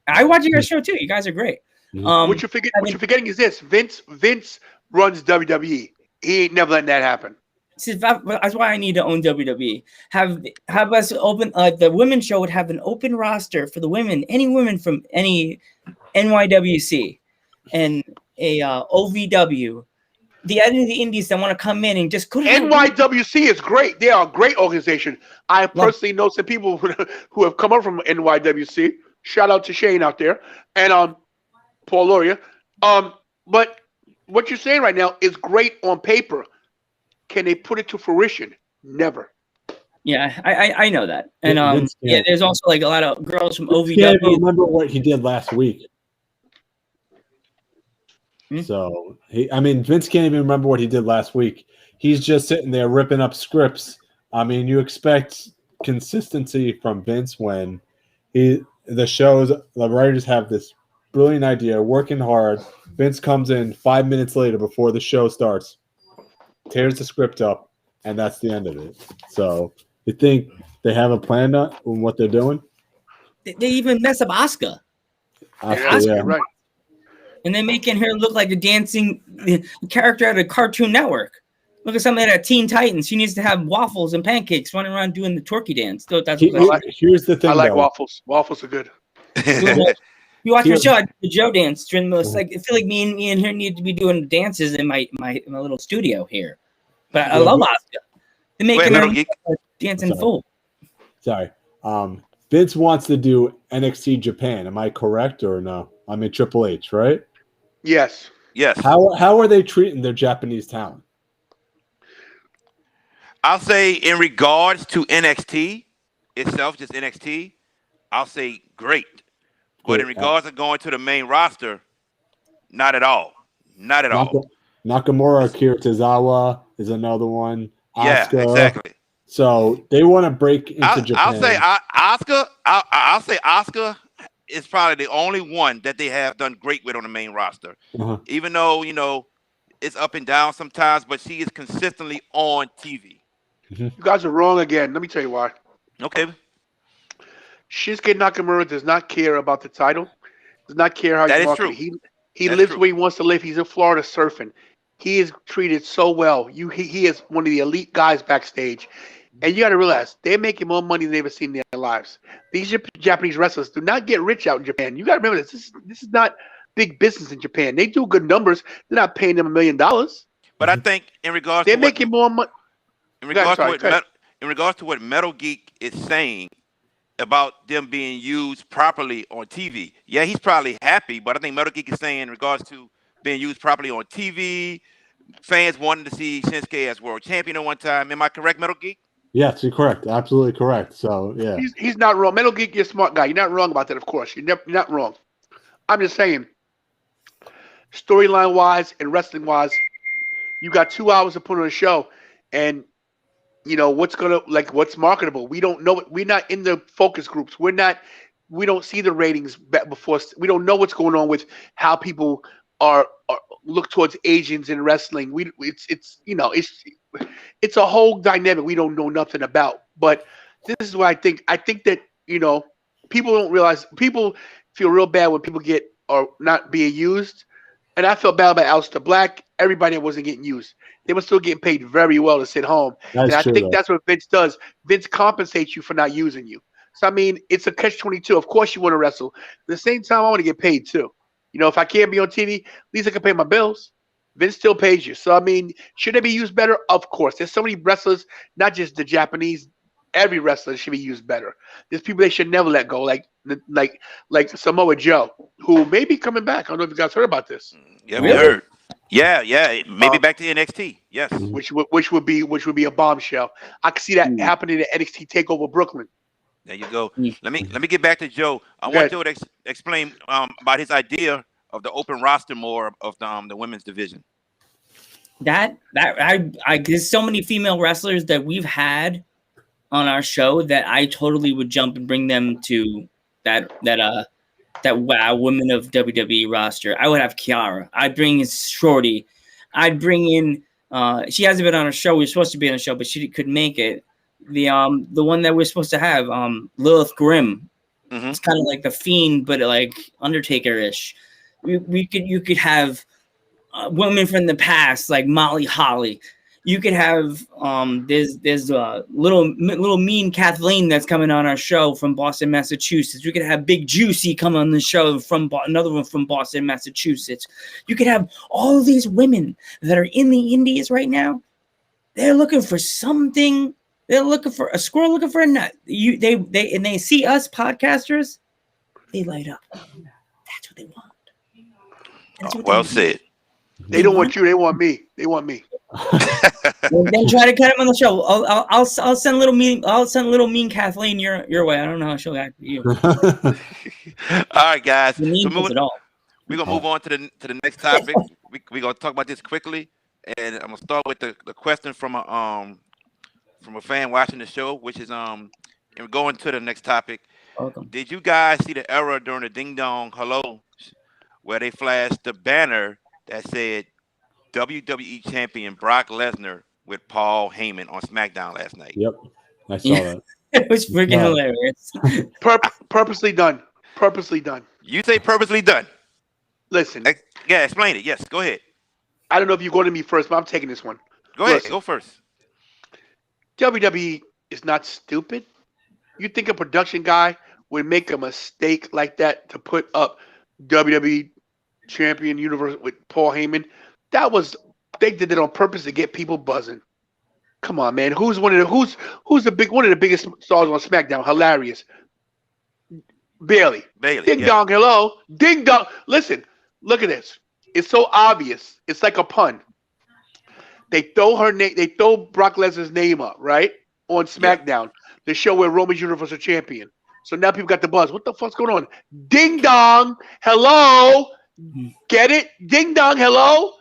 I watch your show too. You guys are great. Mm-hmm. What you're forgetting is this: Vince runs WWE. He ain't never letting that happen. See, that's why I need to own WWE. Have us open the women's show would have an open roster for the women, any women from any NYWC and a OVW. The indies that want to come in and just go to NYWC is great. They are a great organization. I personally know some people who have come up from NYWC. Shout out to Shane out there and Paul Laurier. But what you're saying right now is great on paper. Can they put it to fruition? Never. Yeah, I know that. And there's also like a lot of girls from OVW. Can't even remember what he did last week. So Vince can't even remember what he did last week. He's just sitting there ripping up scripts. I mean, you expect consistency from Vince when the writers have this brilliant idea, working hard. Vince comes in 5 minutes later before the show starts, tears the script up, and that's the end of it. So you think they have a plan on what they're doing? They even mess up Asuka. Yeah, right. And they're making her look like a dancing character at a Cartoon Network. Look at somebody at Teen Titans. She needs to have waffles and pancakes running around doing the twerky dance. So here's the thing. I like waffles. Waffles are good. You watch my show, I do the Joe dance during the most. Like I feel like me and her need to be doing dances in my little studio here. But I love Asuka. They're making her dancing full. Sorry. Vince wants to do NXT Japan. Am I correct or no? I mean Triple H, right? Yes. How are they treating their Japanese talent? I'll say in regards to NXT itself, just NXT, I'll say great. But in regards to going to the main roster, not at all. Not at all. Nakamura, Akira Tozawa is another one. Asuka. Yeah, exactly. So they want to break into Japan. I'll say Asuka. I'll say Asuka is probably the only one that they have done great with on the main roster. Uh-huh. Even though it's up and down sometimes, but she is consistently on TV. Mm-hmm. You guys are wrong again. Let me tell you why. Okay. Shinsuke Nakamura does not care about the title. Does not care how he's marketed. He lives where he wants to live. He's in Florida surfing. He is treated so well. He is one of the elite guys backstage. And you got to realize they're making more money than they've ever seen in their lives. These Japanese wrestlers do not get rich out in Japan. You got to remember this. This is not big business in Japan. They do good numbers. They're not paying them $1 million. But I think in regards they're making more money. In regards to what Metal Geek is saying about them being used properly on TV, yeah, he's probably happy. But I think Metal Geek is saying in regards to being used properly on TV, fans wanting to see Shinsuke as world champion at one time. Am I correct, Metal Geek? Yes, you're correct. Absolutely correct. So, yeah. He's not wrong. Metal Geek, you're a smart guy. You're not wrong about that, of course. You're not wrong. I'm just saying, storyline-wise and wrestling-wise, you got 2 hours to put on a show. and what's marketable. We don't know it. We're not in the focus groups. We don't see the ratings before. We don't know what's going on with how people are look towards Asians in wrestling. It's a whole dynamic we don't know nothing about. But this is what I think. I think that people don't realize. People feel real bad when people are not being used. And I felt bad about Aleister Black. Everybody that wasn't getting used. They were still getting paid very well to sit home. That's and I true, think though. that's what Vince does. Vince compensates you for not using you. So, I mean, it's a catch-22. Of course you want to wrestle. At the same time, I want to get paid too. If I can't be on TV, at least I can pay my bills. Vince still pays you. So, I mean, should they be used better? Of course. There's so many wrestlers, not just the Japanese. Every wrestler should be used better. There's people they should never let go, like Samoa Joe, who may be coming back. I don't know if you guys heard about this. Yeah, we heard. Yeah, maybe back to NXT. Yes, which would be a bombshell. I could see that happening at NXT Takeover Brooklyn. There you go. Let me get back to Joe. I want Joe to explain about his idea of the open roster more of the women's division. There's so many female wrestlers that we've had on our show that I totally would jump and bring them to that women of WWE roster. I would have Kiara. I'd bring in Shorty. I'd bring in she hasn't been on our show. We were supposed to be on a show, but she couldn't make it. The one that we're supposed to have, Lilith Grimm. Mm-hmm. It's kind of like the Fiend, but like Undertaker-ish. You could have women from the past like Molly Holly. You could have there's little mean Kathleen that's coming on our show from Boston, Massachusetts. You could have Big Juicy come on the show from another one from Boston, Massachusetts. You could have all of these women that are in the indies right now. They're looking for something. They're looking for a squirrel, looking for a nut. They see us podcasters, they light up. That's what they want. Well said. They don't want you. They want me. They want me. Then try to cut him on the show. I'll send a little mean. I'll send a little mean Kathleen your way. I don't know how she'll act with you. All right, guys. We're gonna move on to the next topic. We're gonna talk about this quickly, and I'm gonna start with the question from a fan watching the show, which is and we're going to the next topic. Welcome. Did you guys see the era during the Ding Dong Hello, where they flashed the banner that said WWE Champion Brock Lesnar with Paul Heyman on SmackDown last night? Yep, I saw that. It was freaking hilarious. Purposely done. Purposely done. You say purposely done? Listen. Yeah, explain it. Yes, go ahead. I don't know if you're going to me first, but I'm taking this one. Go ahead. Go first. WWE is not stupid. You think a production guy would make a mistake like that to put up WWE Champion Universe with Paul Heyman? They did it on purpose to get people buzzing. Come on, man. Who's one of the biggest stars on SmackDown? Hilarious. Bailey. Ding dong, hello. Ding dong. Listen, look at this. It's so obvious. It's like a pun. They throw Brock Lesnar's name up, right? On SmackDown, the show where Roman's Universal Champion. So now people got the buzz. What the fuck's going on? Ding dong, hello. Get it? Ding dong, hello.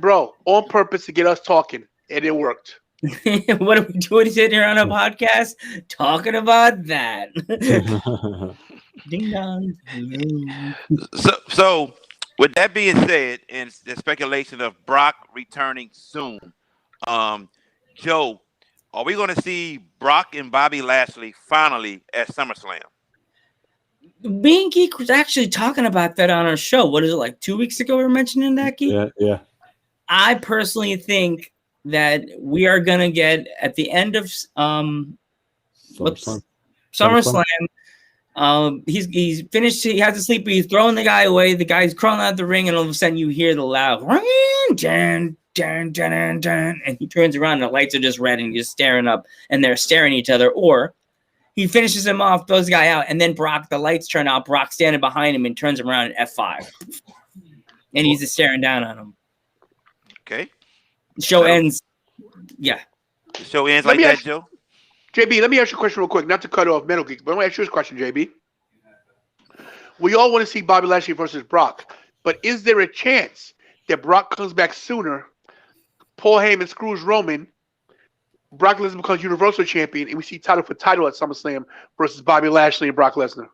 Bro, on purpose to get us talking, and it worked. What are we doing sitting here on a podcast talking about that? Ding dong. So with that being said, and the speculation of Brock returning soon, Joe, are we going to see Brock and Bobby Lashley finally at SummerSlam? Me and Geek was actually talking about that on our show. What is it, like 2 weeks ago we were mentioning that, Geek? Yeah. I personally think that we are going to get at the end of SummerSlam. He's finished. He has to sleep. He's throwing the guy away. The guy's crawling out of the ring, and all of a sudden you hear the loud dun, dun, dun, dun, and he turns around and the lights are just red and he's just staring up and they're staring at each other. Or he finishes him off, throws the guy out, and then the lights turn out. Brock standing behind him and turns him around at F5. And he's just staring down on him. Okay. The show ends. Yeah. The show ends like that, Joe? JB, let me ask you a question real quick. Not to cut off Metal Geek, but I want to ask you this question, JB. We all want to see Bobby Lashley versus Brock, but is there a chance that Brock comes back sooner, Paul Heyman screws Roman, Brock Lesnar becomes Universal Champion, and we see title for title at SummerSlam versus Bobby Lashley and Brock Lesnar?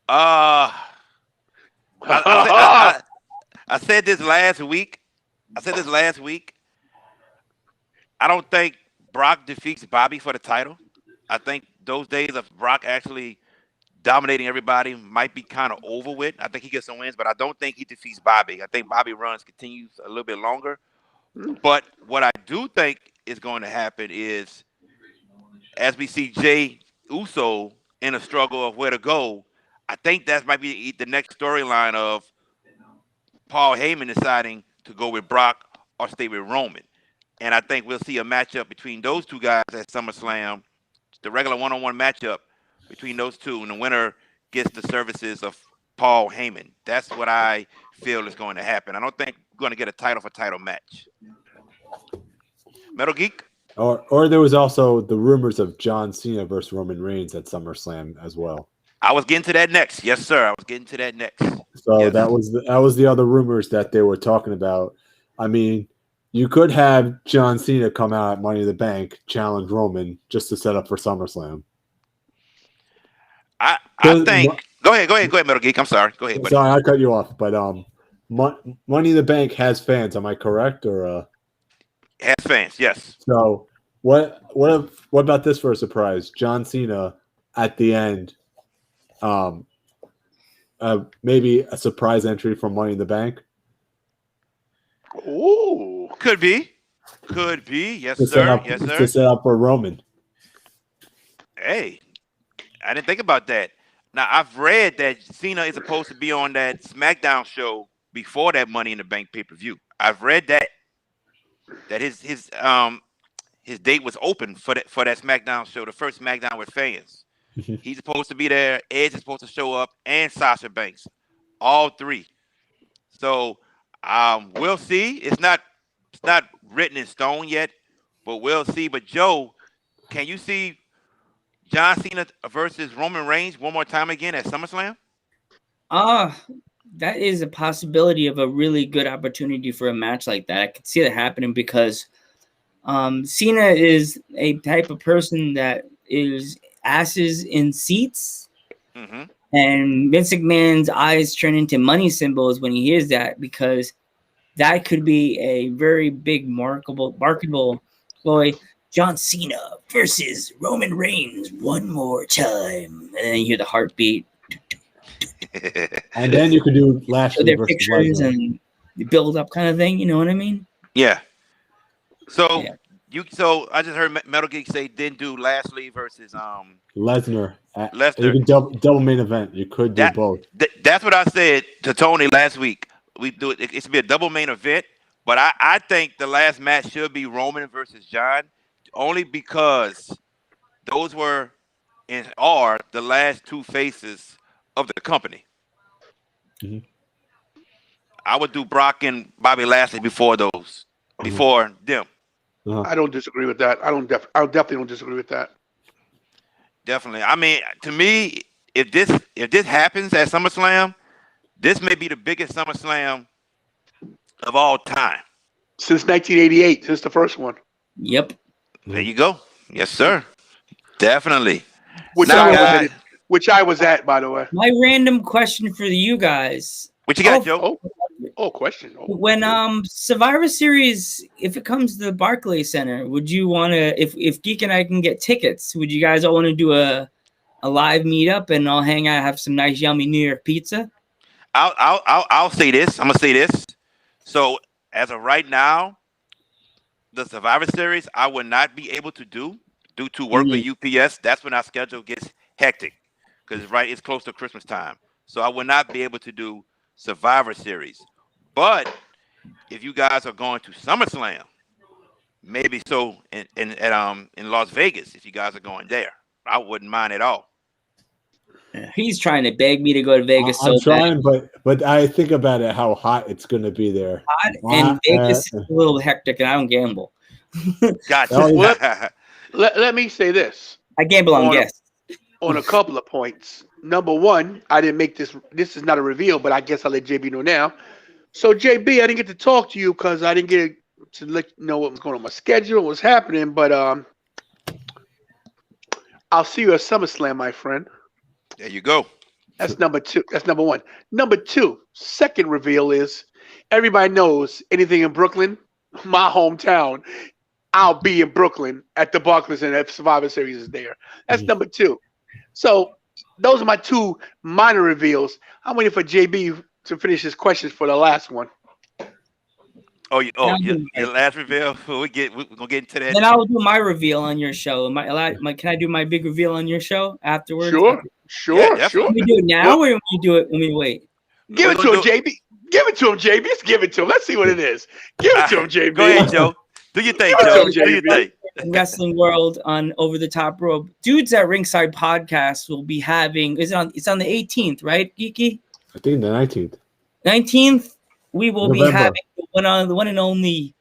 I said this last week. I don't think Brock defeats Bobby for the title. I think those days of Brock actually dominating everybody might be kind of over with. I think he gets some wins, but I don't think he defeats Bobby. I think Bobby runs continues a little bit longer. But what I do think is going to happen is, as we see Jay Uso in a struggle of where to go, I think that might be the next storyline of Paul Heyman deciding to go with Brock or stay with Roman. And I think we'll see a matchup between those two guys at SummerSlam, the regular one-on-one matchup between those two, and the winner gets the services of Paul Heyman. That's what I feel is going to happen. I don't think we're going to get a title for title match. Metal Geek? Or there was also the rumors of John Cena versus Roman Reigns at SummerSlam as well. I was getting to that next. Yes, sir. I was getting to that next. So yes. that was the other rumors that they were talking about. I mean, you could have John Cena come out at Money in the Bank, challenge Roman just to set up for SummerSlam. I think. Go ahead, Metal Geek. I'm sorry. Go ahead, buddy. Sorry, I cut you off, but Money in the Bank has fans. Am I correct? Or has fans? Yes. So what about this for a surprise? John Cena at the end. Maybe a surprise entry from Money in the Bank. Ooh, could be. Yes, sir. Yes, sir. To set up for Roman. Hey, I didn't think about that. Now I've read that Cena is supposed to be on that SmackDown show before that Money in the Bank pay-per-view. I've read that his date was open for that SmackDown show, the first SmackDown with fans. He's supposed to be there. Edge is supposed to show up, and Sasha Banks, all three. So we'll see. It's not written in stone yet, but we'll see. But Joe, can you see John Cena versus Roman Reigns one more time again at SummerSlam? That is a possibility of a really good opportunity for a match like that. I could see that happening because Cena is a type of person that is asses in seats, and Vince McMahon's eyes turn into money symbols when he hears that, because that could be a very big marketable ploy. John Cena versus Roman Reigns one more time, and then you hear the heartbeat, and then you could do Lashley their versus pictures Lesnar. and the build up kind of thing. You know what I mean? Yeah. So. Yeah. So I just heard Metal Geek say didn't do Lashley versus Lesnar. Lesnar. You could double main event. You could do both. That's what I said to Tony last week. We do it. It should be a double main event, but I think the last match should be Roman versus John, only because those were and are the last two faces of the company. Mm-hmm. I would do Brock and Bobby Lashley before those, before them. I don't disagree with that. I definitely don't disagree with that. Definitely. I mean, to me, if this happens at SummerSlam, this may be the biggest SummerSlam of all time. Since 1988, since the first one. Yep. There you go. Yes, sir. Definitely. Which I was at, by the way. My random question for you guys. What you got, Joe? Question. When Survivor Series, if it comes to the Barclays Center, would you want to, if Geek and I can get tickets, would you guys all want to do a live meetup and all hang out, have some nice yummy New York pizza? I'll say this. I'm gonna say this. So as of right now, the Survivor Series I would not be able to do due to work with UPS. That's when our schedule gets hectic because it's close to Christmas time. So I will not be able to do Survivor Series. But if you guys are going to SummerSlam, maybe so in Las Vegas, if you guys are going there, I wouldn't mind at all. He's trying to beg me to go to Vegas. I'm trying, but I think about it, how hot it's going to be there. And Vegas is a little hectic, and I don't gamble. Gotcha. Let me say this. I gamble on guests. On a couple of points. Number one, I didn't make this. This is not a reveal, but I guess I'll let JB know now. So, JB, I didn't get to talk to you because I didn't get a to let you know what was going on my schedule, what's happening. But I'll see you at SummerSlam, my friend. There you go. That's number 2. That's number 1. Number 2, second reveal is everybody knows anything in Brooklyn, my hometown. I'll be in Brooklyn at the Barclays, and if Survivor Series is there. That's number 2. So those are my 2 minor reveals. I'm waiting for JB to finish his questions for the last one. Your last reveal. We're gonna get into that. Then I'll do my reveal on your show. Can I do my big reveal on your show afterwards? Sure. Can we do it now or can we do it when we wait? Give it to him, JB. Give it to him, JB. Let's give it to him. Let's see what it is. Give it to him, JB. Go ahead, Joe. Do your thing, Joe. Do your thing. Wrestling World on Over the Top Rope. Dudes at Ringside podcast will be having. It's on the 18th, right, Geeky? I think the 19th. 19th, we will November. be having the one and only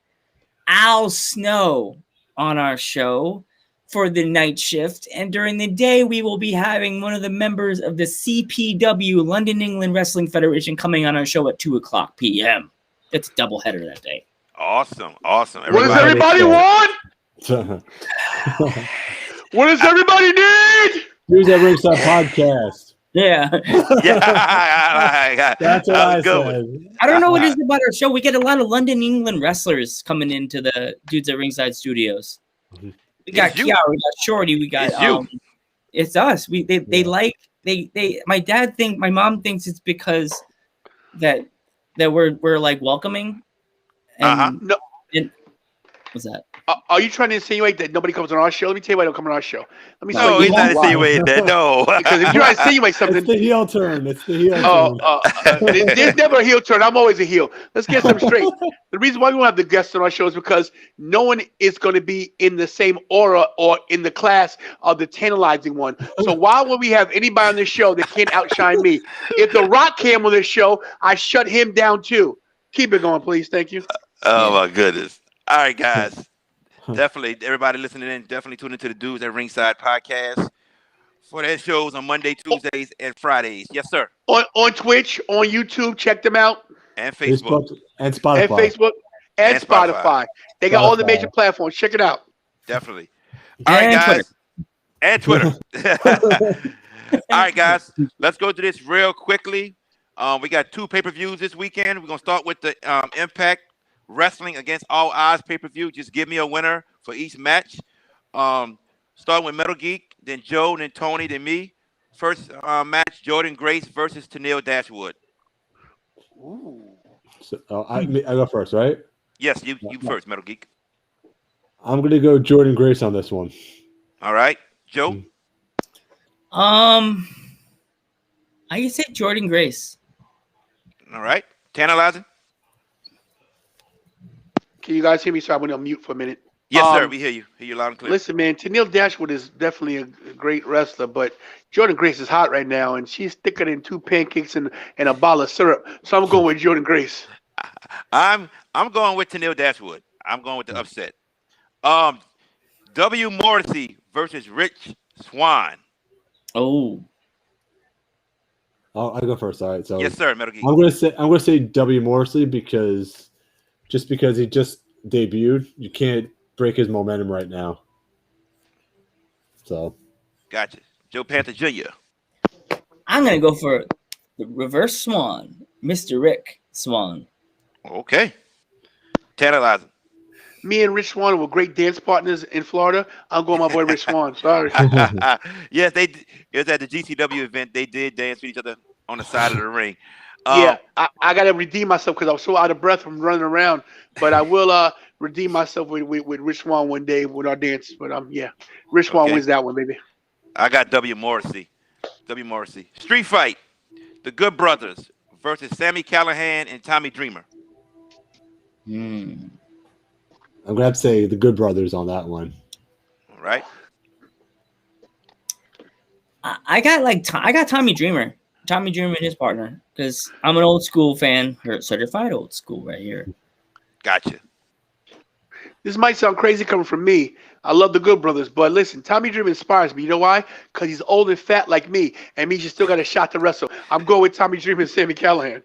Al Snow on our show for the night shift, and during the day we will be having one of the members of the CPW London England Wrestling Federation coming on our show at 2:00 p.m. It's a doubleheader that day. Awesome. What does everybody want? What does everybody need? Here's that Ringside podcast. Yeah. That's what I said. I don't know what it is about our show. We get a lot of London England wrestlers coming into the Dudes at Ringside Studios. We got Kiara, we got Shorty, we got it's us. My mom thinks it's because that we're like welcoming. And, No. What's that? Are you trying to insinuate that nobody comes on our show? Let me tell you why they don't come on our show. Let me No, he's not insinuating that. No. Because if you're trying to insinuate something. It's the heel turn. There's never a heel turn. I'm always a heel. Let's get something straight. The reason why we don't have the guests on our show is because no one is going to be in the same aura or in the class of the tantalizing one. So why would we have anybody on this show that can't outshine me? If The Rock came on this show, I shut him down too. Keep it going, please. Thank you. Oh, my goodness. All right, guys. Definitely, everybody listening in, definitely tune into the Dudes at Ringside podcast for their shows on Monday, Tuesdays, and Fridays. Yes, sir. On Twitch, on YouTube, check them out. And Facebook. And Spotify. And Facebook. And Spotify. They got all the major platforms. Check it out. Definitely. All right, guys. And Twitter. All right, guys. Let's go to this real quickly. We got 2 pay-per-views this weekend. We're going to start with the Impact Wrestling Against All Odds pay-per-view. Just give me a winner for each match. Starting with Metal Geek, then Joe, then Tony, then me. First match, Jordan Grace versus Tennille Dashwood. Ooh. So, I go first, right? Yes, you first, Metal Geek. I'm going to go Jordan Grace on this one. All right. Joe? I can say Jordan Grace. All right. Tantalizing? Can you guys hear me? So I went on mute for a minute. Yes, sir. We hear you. Hear you loud and clear. Listen, man, Tennille Dashwood is definitely a great wrestler, but Jordan Grace is hot right now, and she's thicker than 2 pancakes and a bottle of syrup. So I'm going with Jordan Grace. I'm going with Tennille Dashwood. I'm going with the upset. W. Morrissey versus Rich Swann. Oh. I'll go first. All right. So yes, sir. Metal Geek. I'm gonna say W. Morrissey because he just debuted, you can't break his momentum right now. So, gotcha. Joe Panther Jr. I'm gonna go for the reverse Swan, Mr. Rick Swan. Okay. Tantalizing. Me and Rich Swann were great dance partners in Florida. I'm going my boy Rich Swann. Sorry. Yes, it was at the GCW event. They did dance with each other on the side of the ring. Yeah, I got to redeem myself because I was so out of breath from running around. But I will redeem myself with Rich Swann one day with our dance. But Rich Swann wins that one, baby. I got W. Morrissey. W. Morrissey. Street Fight. The Good Brothers versus Sami Callihan and Tommy Dreamer. I'm gonna have to say the Good Brothers on that one. All right. I got Tommy Dreamer. Tommy Dreamer and his partner, because I'm an old school fan, certified old school right here. Gotcha. This might sound crazy coming from me. I love the Good Brothers, but listen, Tommy Dreamer inspires me. You know why? Because he's old and fat like me, and me just still got a shot to wrestle. I'm going with Tommy Dreamer and Sami Callihan.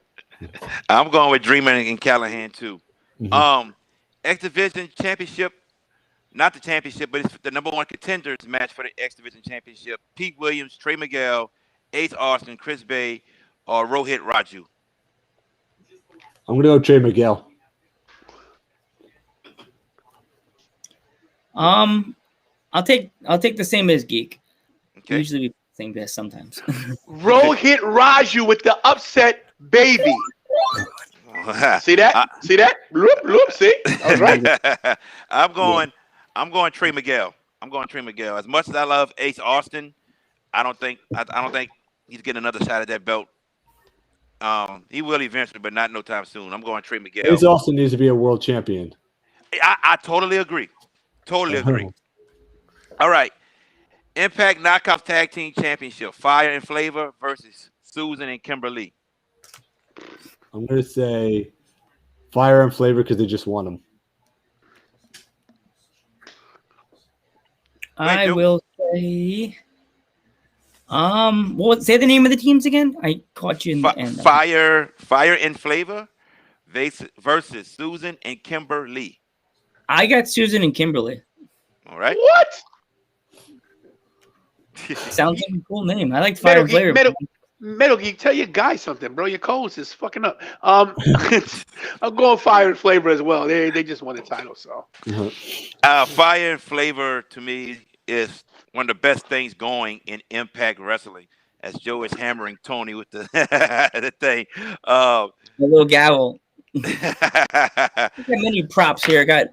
I'm going with Dreamer and Callihan too. X Division Championship. Not the championship, but it's the number one contenders match for the X Division Championship. Pete Williams, Trey Miguel, Ace Austin, Chris Bay, or Rohit Raju. I'm gonna go Trey Miguel. I'll take the same as Geek. Okay. Usually we same best sometimes. Rohit Raju with the upset baby. See that? See that? Loop, loop. See, I was right. I'm going Trey Miguel. I'm going Trey Miguel. As much as I love Ace Austin, I don't think he's getting another shot at that belt. He will eventually, but not no time soon. I'm going Trey Miguel. Ace Austin needs to be a world champion. I totally agree. Totally agree. All right. Impact Knockouts Tag Team Championship. Fire and Flavor versus Susan and Kimberly. I'm going to say Fire and Flavor because they just won them. I will say say the name of the teams again? I caught you in the end. Fire and Flavor versus Susan and Kimberly. I got Susan and Kimberly. All right. What? Sounds like a cool name. I like Fire and Flavor. Metal Geek, tell your guy something, bro. Your codes is fucking up. I'm going Fire and Flavor as well. They just won the title, so. Fire and Flavor to me is one of the best things going in Impact Wrestling. As Joe is hammering Tony with the the thing. The little gavel. I got many props here. I got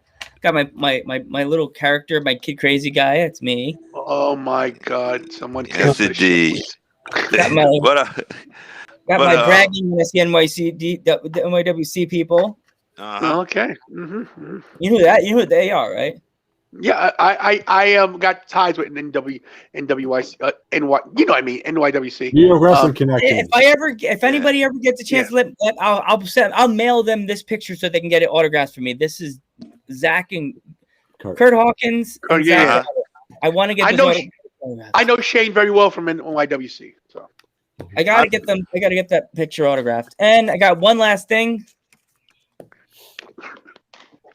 my little character, my Kid Crazy guy. That's me. Oh my God! Someone. Yes, indeed. Got my bragging against the NYWC people. Okay. Mm-hmm. You know who they are, right? Yeah, I got ties with NYC, NY. You know what I mean? NYWC. You're wrestling connection. If anybody ever gets a chance, I'll mail them this picture so they can get it autographed for me. This is Zach and Kurt Hawkins. Yeah. I want to get. I know Shane very well from NYWC, so I gotta get them. I gotta get that picture autographed. And I got one last thing.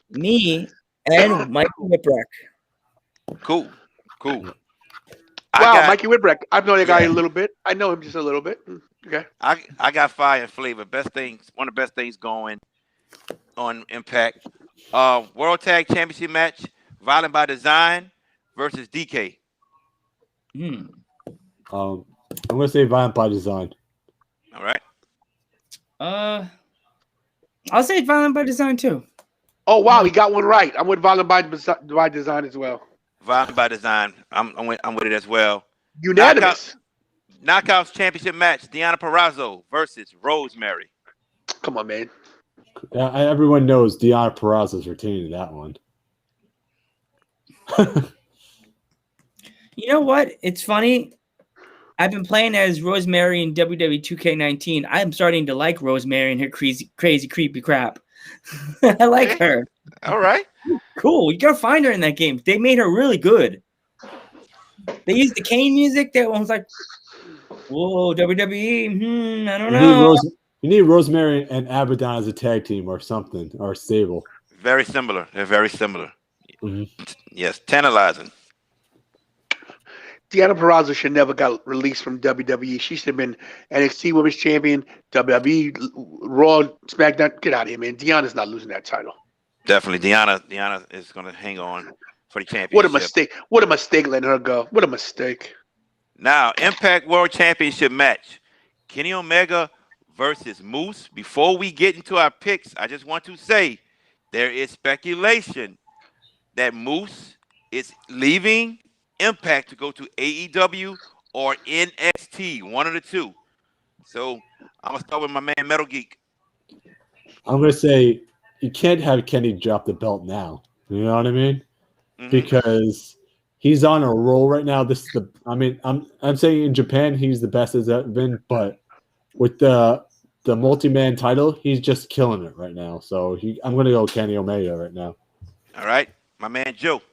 Me and Mikey Whipwreck. Cool. Wow, Mikey Whipwreck. I've known that guy a little bit. I know him just a little bit. Okay. I got Fire and Flavor. One of the best things going on Impact. World Tag Championship match. Violent by Design versus DK. I'm gonna say Violent by Design. All right. I'll say Violent by Design too. Oh wow, he got one right. I'm with Violent by Design as well. Violent by Design. I'm with it as well. Unanimous. Knockouts Championship match. Deonna Purrazzo versus Rosemary. Come on, man. Everyone knows Deonna Purrazzo's retaining that one. You know what? It's funny. I've been playing as Rosemary in WWE 2K19. I'm starting to like Rosemary and her crazy, creepy crap. I like her. All right. Cool. You gotta find her in that game. They made her really good. They used the Kane music. That one was like, whoa, WWE. I don't know. You need Rosemary and Abaddon as a tag team or something, or a stable. Very similar. They're very similar. Mm-hmm. Yes, tantalizing. Deonna Purrazzo should never got released from WWE. She should have been NXT Women's Champion, WWE, Raw, SmackDown. Get out of here, man. Deonna's not losing that title. Definitely. Deonna is going to hang on for the championship. What a mistake. What a mistake letting her go. What a mistake. Now, Impact World Championship match. Kenny Omega versus Moose. Before we get into our picks, I just want to say there is speculation that Moose is leaving Impact to go to AEW or NXT, one of the two. So I'm gonna start with my man Metal Geek. I'm gonna say you can't have Kenny drop the belt now. You know what I mean? Mm-hmm. Because he's on a roll right now. I'm saying in Japan he's the best as ever been, but with the multi-man title, he's just killing it right now. So I'm gonna go Kenny Omega right now. All right, my man Joe.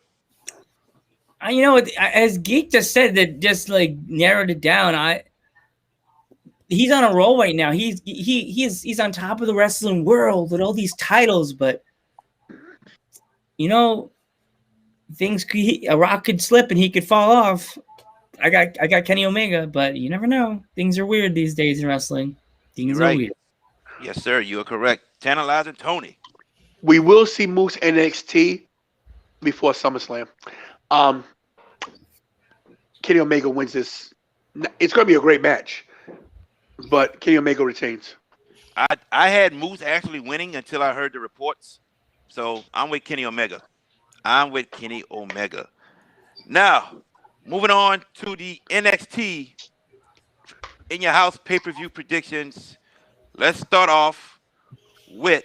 You know, as Geek just said, that just like narrowed it down. He's on a roll right now. He's on top of the wrestling world with all these titles, but a rock could slip and he could fall off. I got Kenny Omega, but you never know. Things are weird these days in wrestling. Things are weird. Yes, sir. You are correct. Tantalizing Tony. We will see Moose NXT before SummerSlam. Kenny Omega wins this. It's going to be a great match, but Kenny Omega retains. I had Moose actually winning until I heard the reports, so I'm with Kenny Omega. Now, moving on to the NXT In Your House pay-per-view predictions. Let's start off with,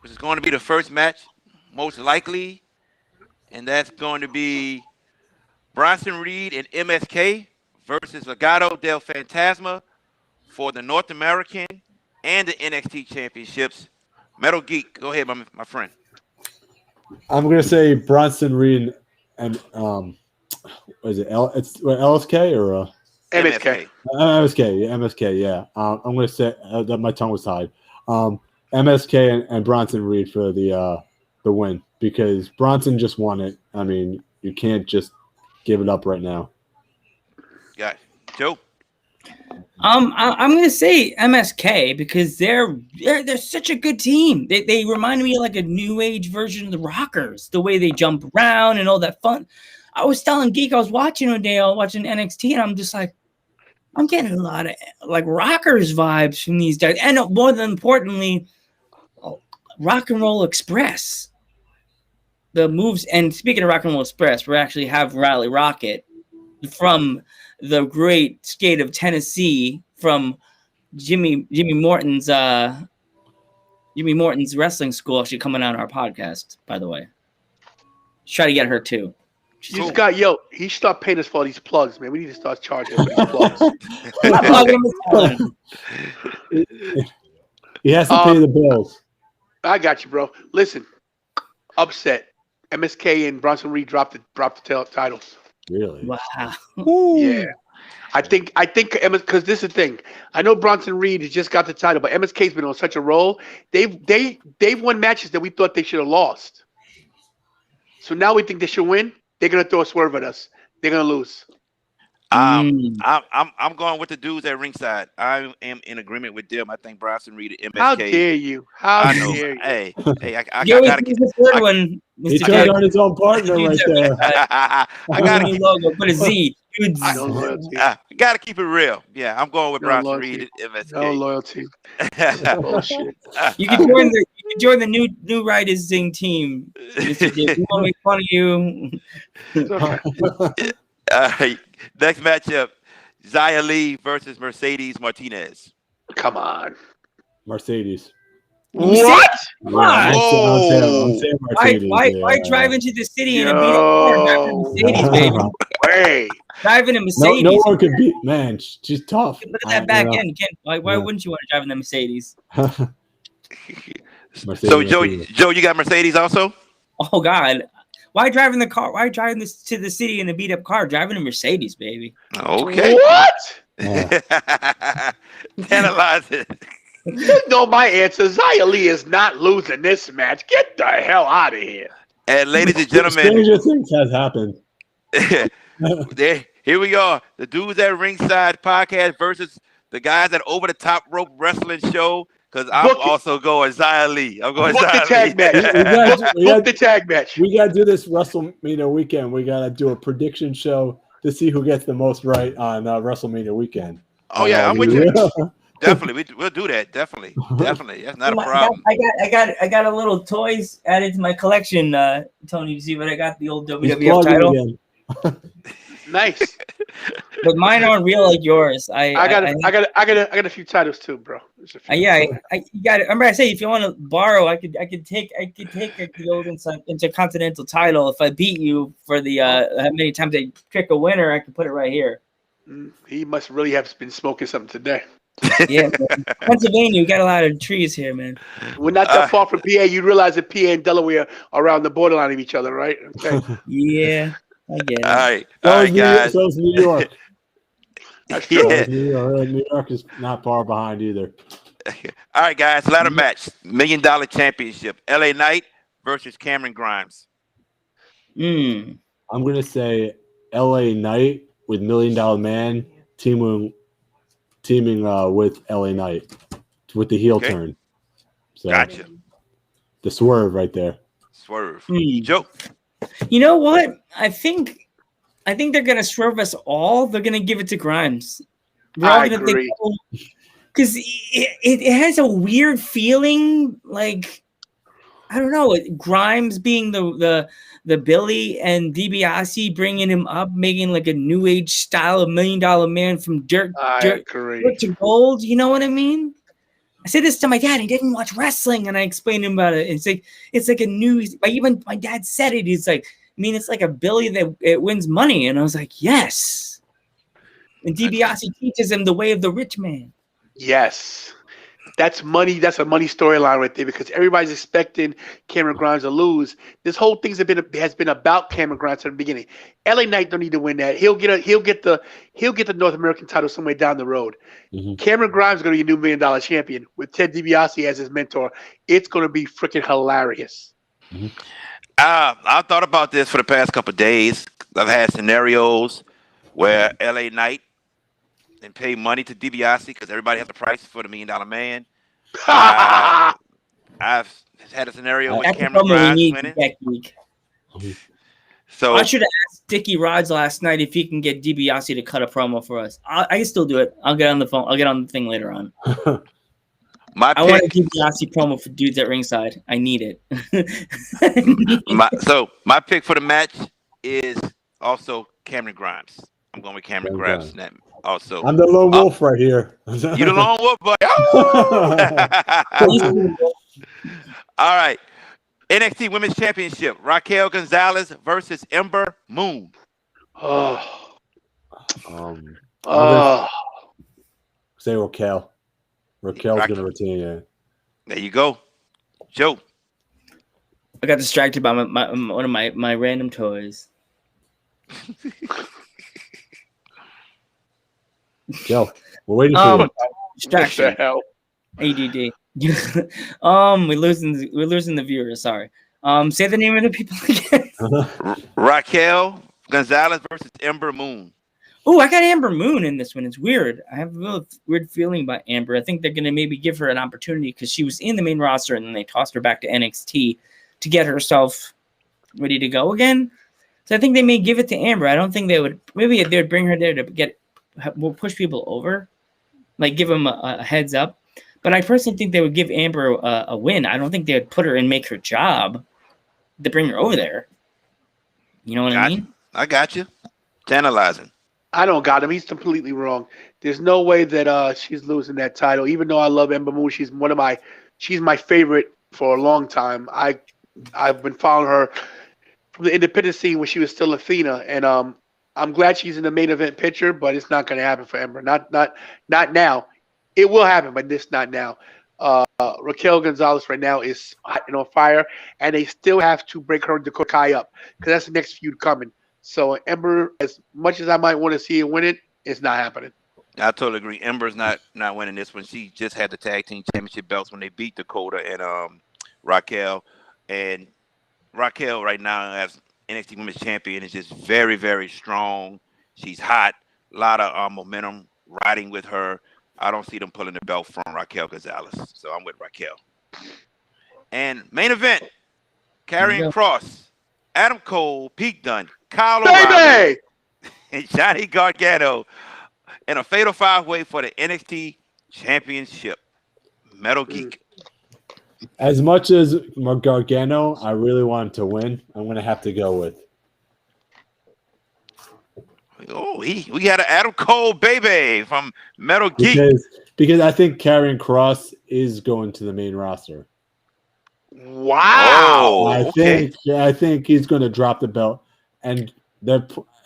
which is going to be the first match, most likely, and that's going to be Bronson Reed and MSK versus Legado del Fantasma for the North American and the NXT championships. Metal Geek, go ahead, my friend. I'm gonna say Bronson Reed and what is it? It's LSK or MSK. MSK. Yeah. I'm gonna say that my tongue was tied. MSK and Bronson Reed for the win because Bronson just won it. I mean, you can't just give it up right now. Got it. Joe. I'm gonna say MSK because they're such a good team. They remind me of like a new age version of the Rockers. The way they jump around and all that fun. I was telling Geek I was watching NXT and I'm just like, I'm getting a lot of like Rockers vibes from these guys, and more than importantly, Rock and Roll Express. The moves, and speaking of Rock and Roll Express, we actually have Rally Rocket from the great state of Tennessee, from Jimmy Morton's wrestling school, actually coming on our podcast, by the way. Try to get her too. He should start paying us for all these plugs, man. We need to start charging for these plugs. He has to pay the bills. I got you, bro. Listen, upset. MSK and Bronson Reed dropped the titles. Really? Wow. Yeah. I think because this is the thing. I know Bronson Reed has just got the title, but MSK's been on such a roll. They've won matches that we thought they should have lost. So now we think they should win. They're gonna throw a swerve at us. They're gonna lose. I'm going with the dudes at Ringside. I am in agreement with them. I think Bronson Reed and MSK. How dare you? How dare you? Hey, I gotta get the third one. He turned on his own partner right there. I gotta logo. Put a Z. No loyalty. I gotta keep it real. Yeah, I'm going with No Bronson loyalty. Reed and MSK. No loyalty. Bullshit. You can join the new Riders Zing team. Mr. Dick. We want to make fun of you. Next matchup: Xia Li versus Mercedes Martinez. Come on. Mercedes. What? Come on. I'm saying Mercedes. Why drive into the city in a beat up Mercedes, baby? Way. Driving a Mercedes. No one could beat. Man, she's tough. Look at that back end. Why wouldn't you want to drive in the Mercedes? So Joe, you got Mercedes also? Oh God. Why driving the car? Why driving this to the city in a beat up car? Driving a Mercedes, baby. Okay. What? Analyze it. You know my answer. Xia Li is not losing this match. Get the hell out of here. And ladies and gentlemen, stranger things has happened. Here we are. The dudes at Ringside podcast versus the guys at Over the Top Rope Wrestling Show. Because I'm also going Xia Li. I'm going Xia Li. The tag match. Book the tag match. We got to do this WrestleMania weekend. We got to do a prediction show to see who gets the most right on WrestleMania weekend. Oh, yeah. I'm with you. Definitely. We'll do that. Definitely. That's not a problem. I got a little toys added to my collection, Tony. You see what I got? The old WWF title. Nice. But mine aren't real like yours. I got a few titles too, bro. You got it. Remember, I say if you want to borrow, I could take the old Intercontinental title. If I beat you for the how many times I pick a winner, I can put it right here. He must really have been smoking something today. Yeah, Pennsylvania, we got a lot of trees here, man. We're not that far from PA. You realize that PA and Delaware are around the borderline of each other, right? Okay. Yeah, I get it. All right, guys. So is New York. That's true. Yeah. New York is not far behind either. All right, guys. Ladder match. $1 Million Championship. LA Knight versus Cameron Grimes. I'm gonna say LA Knight with $1 Million Man teaming with LA Knight with the heel turn. So Gotcha. The swerve right there. Swerve. Joe. You know what? I think they're gonna swerve us all. They're gonna give it to Grimes. I agree. Because it has a weird feeling, like I don't know. Grimes being the Billy and DiBiase bringing him up, making like a new age style of $1 Million Man from dirt to gold. You know what I mean? I said this to my dad. He didn't watch wrestling, and I explained to him about it. It's like a new. Even my dad said it. He's like, it's like a Billy that it wins money, and I was like, yes. And DiBiase teaches him the way of the rich man. Yes. That's money. That's a money storyline right there because everybody's expecting Cameron Grimes to lose. This whole thing has been about Cameron Grimes from the beginning. LA Knight don't need to win that. He'll get the North American title somewhere down the road. Mm-hmm. Cameron Grimes is going to be a new $1 Million champion with Ted DiBiase as his mentor. It's going to be freaking hilarious. Mm-hmm. I've thought about this for the past couple of days. I've had scenarios where LA Knight and pay money to DiBiase because everybody has a price for the $1 Million Man. I've had a scenario with Cameron Grimes winning. So I should have asked Dickie Rods last night if he can get DiBiase to cut a promo for us. I can still do it. I'll get on the phone. I'll get on the thing later on. I want a DiBiase promo for dudes at ringside. I need it. My pick for the match is also Cameron Grimes. I'm going with Cameron Grimes. Also, I'm the lone wolf right here. You the lone wolf, buddy. All right. NXT Women's Championship. Raquel Gonzalez versus Ember Moon. Say Raquel. Raquel's going to retain it. There you go. Joe. I got distracted by one of my random toys. Joe, we're waiting for you. Distraction. ADD. We're losing the viewers. Sorry. Say the name of the people again. Raquel Gonzalez versus Ember Moon. Oh, I got Ember Moon in this one. It's weird. I have a little weird feeling about Ember. I think they're gonna maybe give her an opportunity because she was in the main roster and then they tossed her back to NXT to get herself ready to go again. So I think they may give it to Ember. I don't think they would. Maybe they would bring her there to will push people over, like give them a heads up. But I personally think they would give Ember a win. I don't think they would put her and make her job to bring her over there. You know what I mean? I got you. Tantalizing. I don't got him. He's completely wrong. There's no way that she's losing that title. Even though I love Ember Moon, she's my favorite for a long time. I've been following her from the independent scene when she was still Athena, and I'm glad she's in the main event picture, but it's not going to happen for Ember. Not now. It will happen, but this not now. Raquel Gonzalez right now is hot and on fire, and they still have to break her to Kai up because that's the next feud coming. So Ember, as much as I might want to see her win it, it's not happening. I totally agree. Ember's not winning this one. She just had the tag team championship belts when they beat Dakota and Raquel. And Raquel right now as NXT Women's Champion is just very, very strong. She's hot. A lot of momentum riding with her. I don't see them pulling the belt from Raquel Gonzalez. So I'm with Raquel. And main event, Karrion Kross, Adam Cole, Pete Dunne, Kyle O'Reilly, and Johnny Gargano in a fatal 5-way for the NXT Championship. Metal Geek. As much as Gargano, I really wanted to win. I'm going to have to go with. Oh, we got an Adam Cole baby from Metal Geek. Because I think Karrion Kross is going to the main roster. Wow. I think he's going to drop the belt. And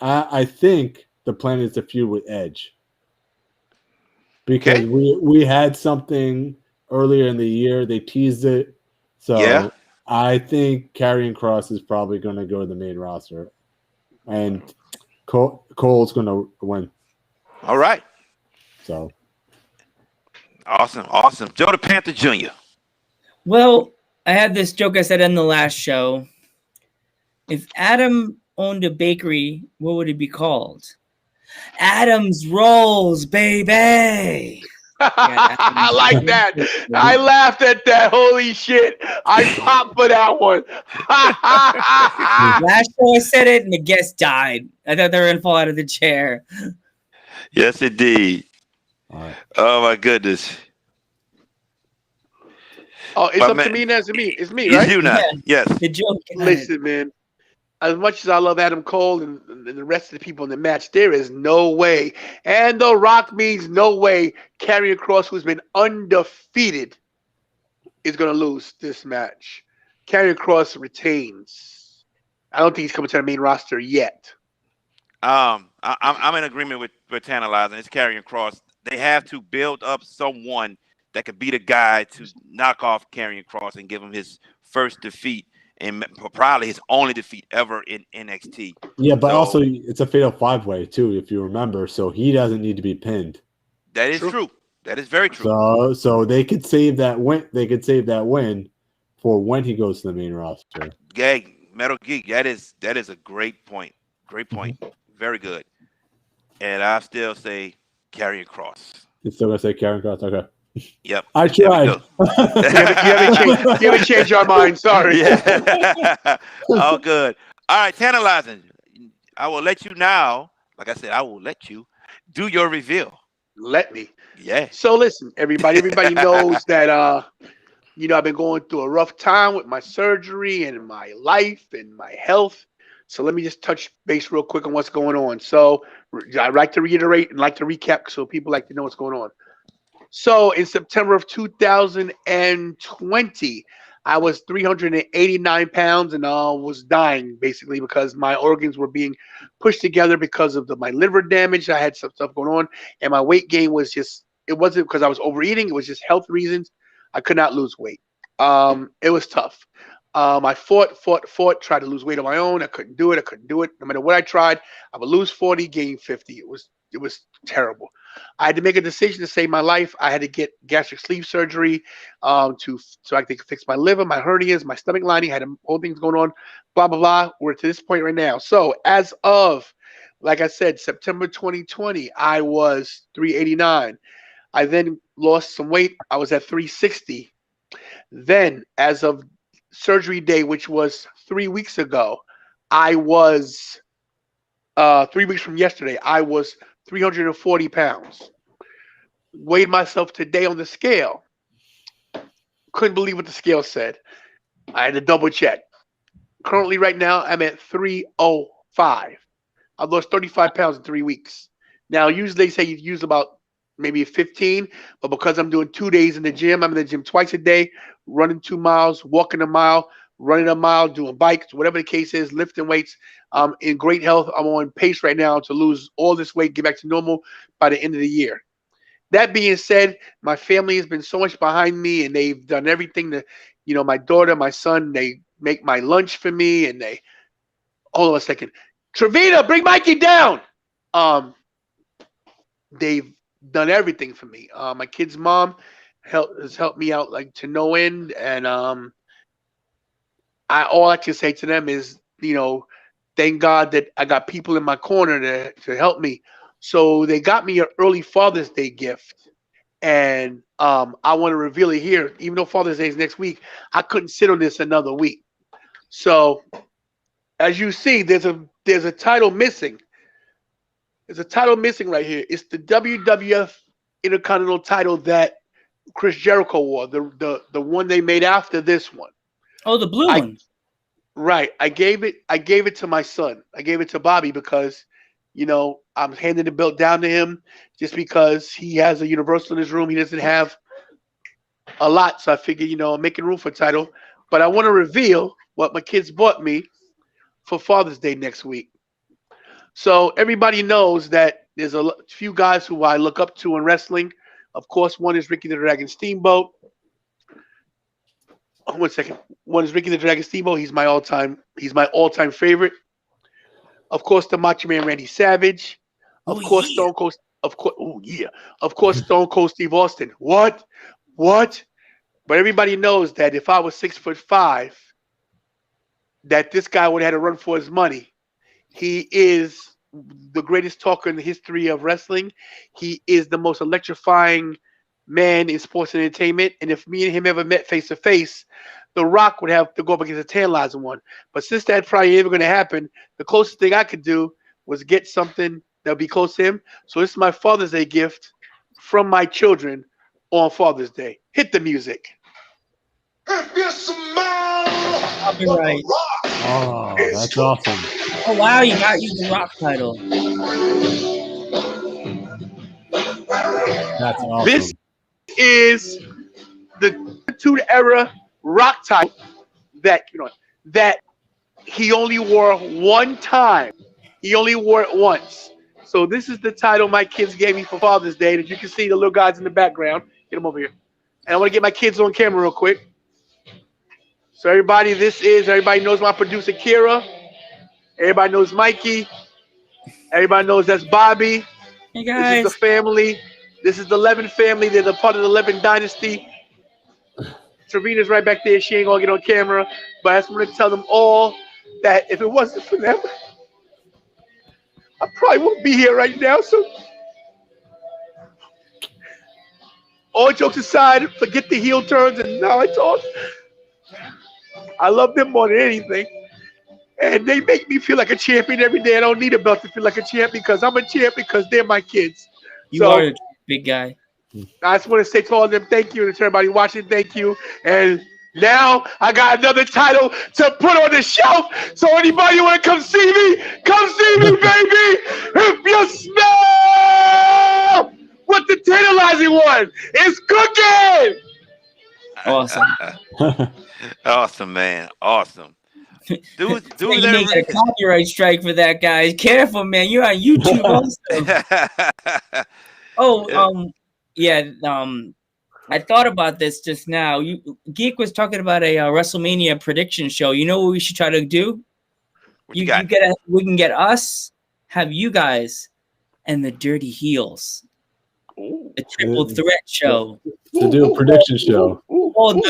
I think the plan is to feud with Edge. Because we had something earlier in the year. They teased it. So I think Karrion Kross is probably going to go to the main roster. And Cole's going to win. All right. So. Awesome. Joe the Panther Jr. Well, I had this joke I said in the last show. If Adam owned a bakery, what would it be called? Adam's Rolls, baby. I like that. I laughed at that. Holy shit. I popped for that one. Last show I said it and the guest died. I thought they were going to fall out of the chair. Yes, indeed. All right. Oh my goodness. Oh, it's up to me now. It's me. It's me, right? It's you now. Yeah. Yes. The joke. Listen, man. As much as I love Adam Cole and the rest of the people in the match, there is no way. And The Rock means no way Karrion Kross, who's been undefeated, is going to lose this match. Karrion Kross retains. I don't think he's coming to the main roster yet. I'm in agreement with Tantalizing. It's Karrion Kross. They have to build up someone that could be the guy to knock off Karrion Kross and give him his first defeat and probably his only defeat ever in NXT. Yeah, but also it's a fatal 5-way too, if you remember. So he doesn't need to be pinned. That is true. That is very true. So they could save that win. They could save that win for when he goes to the main roster. Gag, Metal Geek. That is a great point. Great point. Very good. And I still say Karrion Kross. You're still gonna say Karrion Kross? Okay. Yep. I tried. You haven't changed our mind. Sorry. Yeah. All good. All right, Tantalizing. I will let you now. Like I said, I will let you do your reveal. Let me. Yeah. So listen, everybody. Everybody knows that I've been going through a rough time with my surgery and my life and my health. So let me just touch base real quick on what's going on. So I like to reiterate and like to recap so people like to know what's going on. So in September of 2020, I was 389 pounds and was dying basically because my organs were being pushed together because of my liver damage. I had some stuff going on and my weight gain was it wasn't because I was overeating. It was just health reasons. I could not lose weight. It was tough. I fought, tried to lose weight on my own. I couldn't do it. No matter what I tried, I would lose 40, gain 50. It was terrible. I had to make a decision to save my life. I had to get gastric sleeve surgery so I could fix my liver, my hernias, my stomach lining. I had whole things going on, blah, blah, blah. We're to this point right now. So as of, like I said, September 2020, I was 389. I then lost some weight. I was at 360. Then as of surgery day, which was 3 weeks ago, I was 3 weeks from yesterday, I was 340 pounds. Weighed myself today on the scale. Couldn't believe what the scale said. I had to double check. Currently, right now, I'm at 305. I've lost 35 pounds in 3 weeks. Now, usually they say you use about maybe 15, but because I'm doing 2 days in the gym, I'm in the gym twice a day, running 2 miles, walking a mile, running a mile, doing bikes, whatever the case is, lifting weights. I'm in great health. I'm on pace right now to lose all this weight, get back to normal by the end of the year. That being said, my family has been so much behind me, and they've done everything to, my daughter, my son, they make my lunch for me, and hold on a second. Trevina, bring Mikey down. They've done everything for me. My kid's mom has helped me out like to no end, and all I can say to them is, thank God that I got people in my corner to help me. So they got me an early Father's Day gift, and I want to reveal it here. Even though Father's Day is next week, I couldn't sit on this another week. So as you see, there's a title missing. There's a title missing right here. It's the WWF Intercontinental title that Chris Jericho wore, the one they made after this one. Oh, the blue one. Right. I gave it to my son. I gave it to Bobby because, I'm handing the belt down to him just because he has a Universal in his room. He doesn't have a lot. So I figured, I'm making room for a title. But I want to reveal what my kids bought me for Father's Day next week. So everybody knows that there's a few guys who I look up to in wrestling. Of course, one is Ricky the Dragon Steamboat. Oh, 1 second. One is Ricky the Dragon Steamboat. He's my all-time favorite. Of course, the Macho Man Randy Savage. Of course, Stone Cold Of course, of course, Stone Cold Steve Austin. What? But everybody knows that if I was 6'5", that this guy would have had to run for his money. He is the greatest talker in the history of wrestling. He is the most electrifying man in sports and entertainment. And if me and him ever met face to face, The Rock would have to go up against a tantalizing one. But since that's probably never going to happen, the closest thing I could do was get something that would be close to him. So this is my Father's Day gift from my children on Father's Day. Hit the music. If you smile, Copyright. Oh, that's awesome. Oh wow, you got the Rock title. That's awesome. This is the Attitude Era Rock title that he only wore one time. He only wore it once. So this is the title my kids gave me for Father's Day. That you can see the little guys in the background. Get them over here. And I want to get my kids on camera real quick. So everybody knows my producer Kira. Everybody knows Mikey. Everybody knows that's Bobby. Hey This guys. is the family. This is the Levin family. They're the part of the Levin dynasty. Trevina's right back there. She ain't gonna get on camera. But I just want to tell them all that if it wasn't for them, I probably wouldn't be here right now. So all jokes aside, forget the heel turns and now I talk. I love them more than anything. And they make me feel like a champion every day. I don't need a belt to feel like a champ because I'm a champ because they're my kids. You are a big guy. I just want to say to all of them, thank you. And to everybody watching, thank you. And now I got another title to put on the shelf. So anybody want to come see me, baby. If you smell what the tantalizing one is cooking. Awesome. Awesome, man. Awesome. Dude, You may get a copyright strike for that, guys. Careful, man. You're on YouTube also. I thought about this just now. Geek was talking about a WrestleMania prediction show. You know what we should try to do? We can get us, have you guys, and the Dirty Heels. Ooh. The triple threat show. To do a prediction show. Oh, the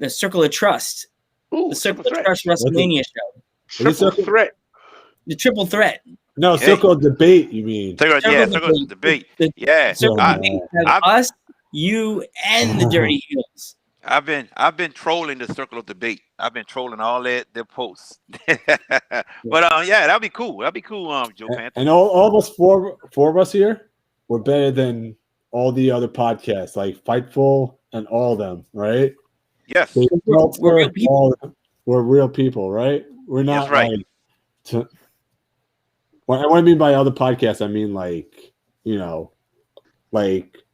Circle of Trust. The Circle of Trust WrestleMania show. Triple threat. The triple threat. No, Circle of Debate, you mean. Circle of Debate. Yeah. Circle of Debate have us, you, and the Dirty Heels. I've been trolling the Circle of Debate. I've been trolling all their posts. But that'd be cool. That'd be cool, Joe Panther. And all those four of us here were better than all the other podcasts, like Fightful and all of them, right? Yes. We're real people. We're real people, right? We're not That's right. What I mean by other podcasts, I mean like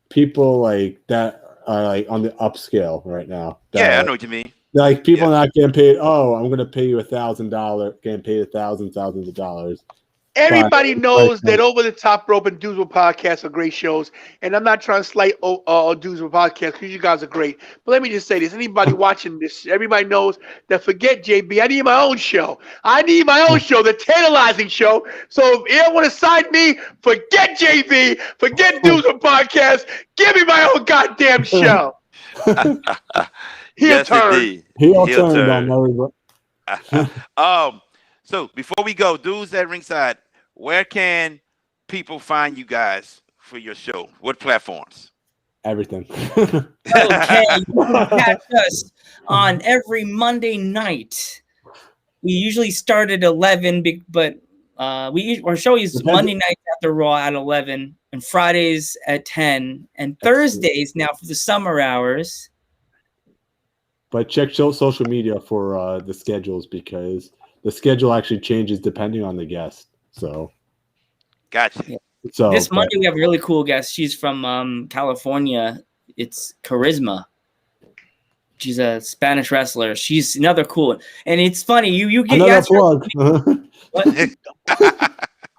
people like that are like on the upscale right now. I know what you mean. Like people not getting paid. Oh, I'm gonna pay you $1,000. Getting paid thousands of dollars. Everybody knows that Over the Top Rope and Dudes with Podcasts are great shows, and I'm not trying to slight Dudes with Podcasts because you guys are great. But let me just say this: anybody watching this, everybody knows that forget JB. I need my own show. The Tantalizing Show. So if you don't want to sign me, forget JB, forget Dudes with Podcasts. Give me my own goddamn show. Yes, indeed. Heel turn. So before we go, dudes at Ringside, where can people find you guys for your show? What platforms? Everything. Okay, you can catch us on every Monday night. We usually start at 11, but our show is Monday nights after Raw at 11, and Fridays at 10, and Thursdays now for the summer hours. But check social media for the schedules because the schedule actually changes depending on the guest. So, gotcha. Yeah. So this Monday we have a really cool guest. She's from California. It's Charisma. She's a Spanish wrestler. She's another cool. And it's funny. You get another plug.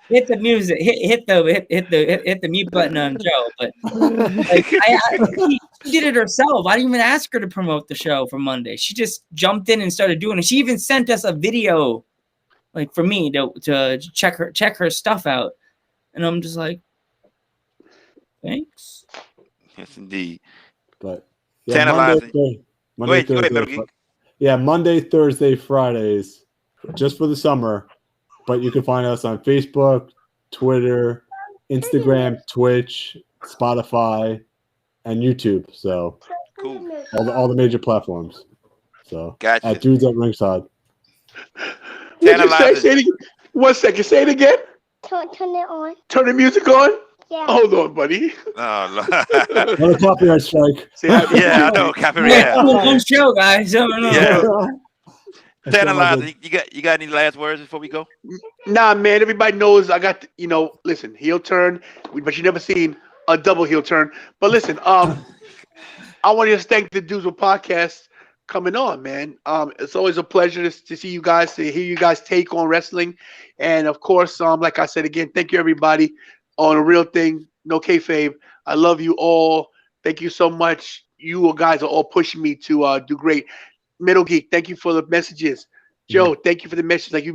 Hit the music. Hit the mute button on Joe. But she did it herself. I didn't even ask her to promote the show for Monday. She just jumped in and started doing it. She even sent us a video, like for me to check her stuff out. And I'm just like, Yes, indeed. But yeah, Tantalizing. Monday, Go ahead, Metal Thursday, Geek. yeah, Monday, Thursday, Fridays, just for the summer. But you can find us on Facebook, Twitter, Instagram, Twitch, Spotify, and YouTube. So Cool. all the major platforms. So Gotcha. at Dudes at Ringside. What'd you say? Tantalizing. Say it again. 1 second. Say it again. Turn it on. Turn the music on. Yeah. Hold on, buddy. Oh, Lord. Another copyright strike. Say hi, Mr. Yeah, I GP. know. Copyright. Yeah, Yeah. one show, guys. I don't know. Yeah. That's not my Tantalizing. You got any last words before we go? Nah, man. Everybody knows I got. Listen, heel turn, but you never seen a double heel turn. But listen, I want to just thank the Dudes with Podcast coming on, man. It's always a pleasure to see you guys, to hear you guys take on wrestling, and of course, like I said again, thank you everybody on a real thing, no kayfabe. I love you all. Thank you so much. You guys are all pushing me to do great. Metal Geek, thank you for the messages. Joe, thank you for the message. Like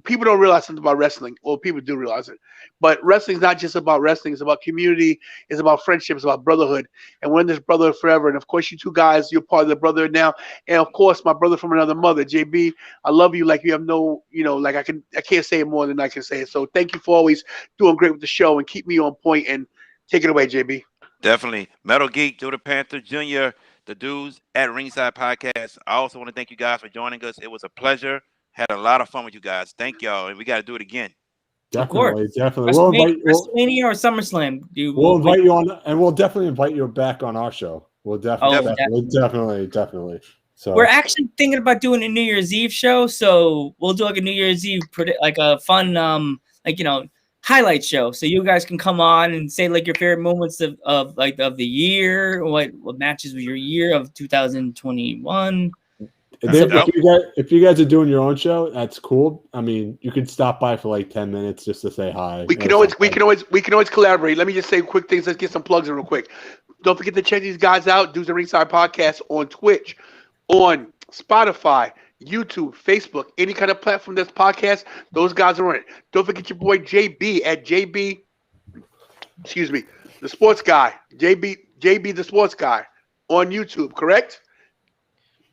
people don't realize something about wrestling. Well, people do realize it, but wrestling is not just about wrestling. It's about community. It's about friendship. It's about brotherhood. And we're in this brotherhood forever. And of course, you two guys, you're part of the brotherhood now. And of course, my brother from another mother, JB. I love you like you have no, like I can't say it more than I can say it. So thank you for always doing great with the show and keep me on point. And take it away, JB. Definitely. Metal Geek, Joe the Panther Jr., the Dudes at Ringside Podcast. I also want to thank you guys for joining us. It was a pleasure. Had a lot of fun with you guys. Thank y'all. And we got to do it again. Definitely. WrestleMania or SummerSlam. We'll invite you on, and we'll definitely invite you back on our show. We'll definitely. So we're actually thinking about doing a New Year's Eve show. So we'll do like a New Year's Eve, like a fun, highlight show. So you guys can come on and say like your favorite moments of the year, what matches with your year of 2021. If you guys are doing your own show, that's cool. I mean, you could stop by for like 10 minutes just to say hi. We can always collaborate. Let me just say quick things. Let's get some plugs in real quick. Don't forget to check these guys out. Dudes and Ringside Podcast on Twitch, on Spotify, YouTube, Facebook, any kind of platform that's podcast. Those guys are on it. Don't forget your boy JB at JB. Excuse me, the sports guy. JB the sports guy on YouTube. Correct.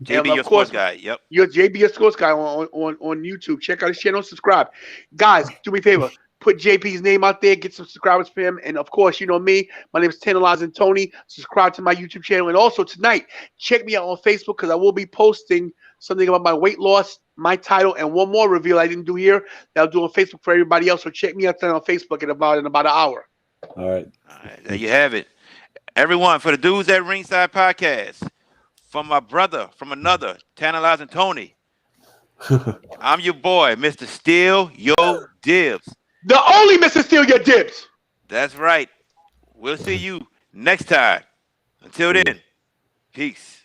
JB, your sports guy. Yep. You're JB, your sports guy on YouTube. Check out his channel. Subscribe. Guys, do me a favor. Put JP's name out there. Get some subscribers for him. And, of course, you know me. My name is Tantalizing Tony. Subscribe to my YouTube channel. And also, tonight, check me out on Facebook because I will be posting something about my weight loss, my title, and one more reveal I didn't do here that I'll do on Facebook for everybody else. So check me out tonight on Facebook in about an hour. All right. There you have it. Everyone, for the Dudes at Ringside Podcast. From my brother, from another, Tantalizing Tony. I'm your boy, Mr. Steal Yo Dibs. The only Mr. Steal Your Dibs. That's right. We'll see you next time. Until then, peace.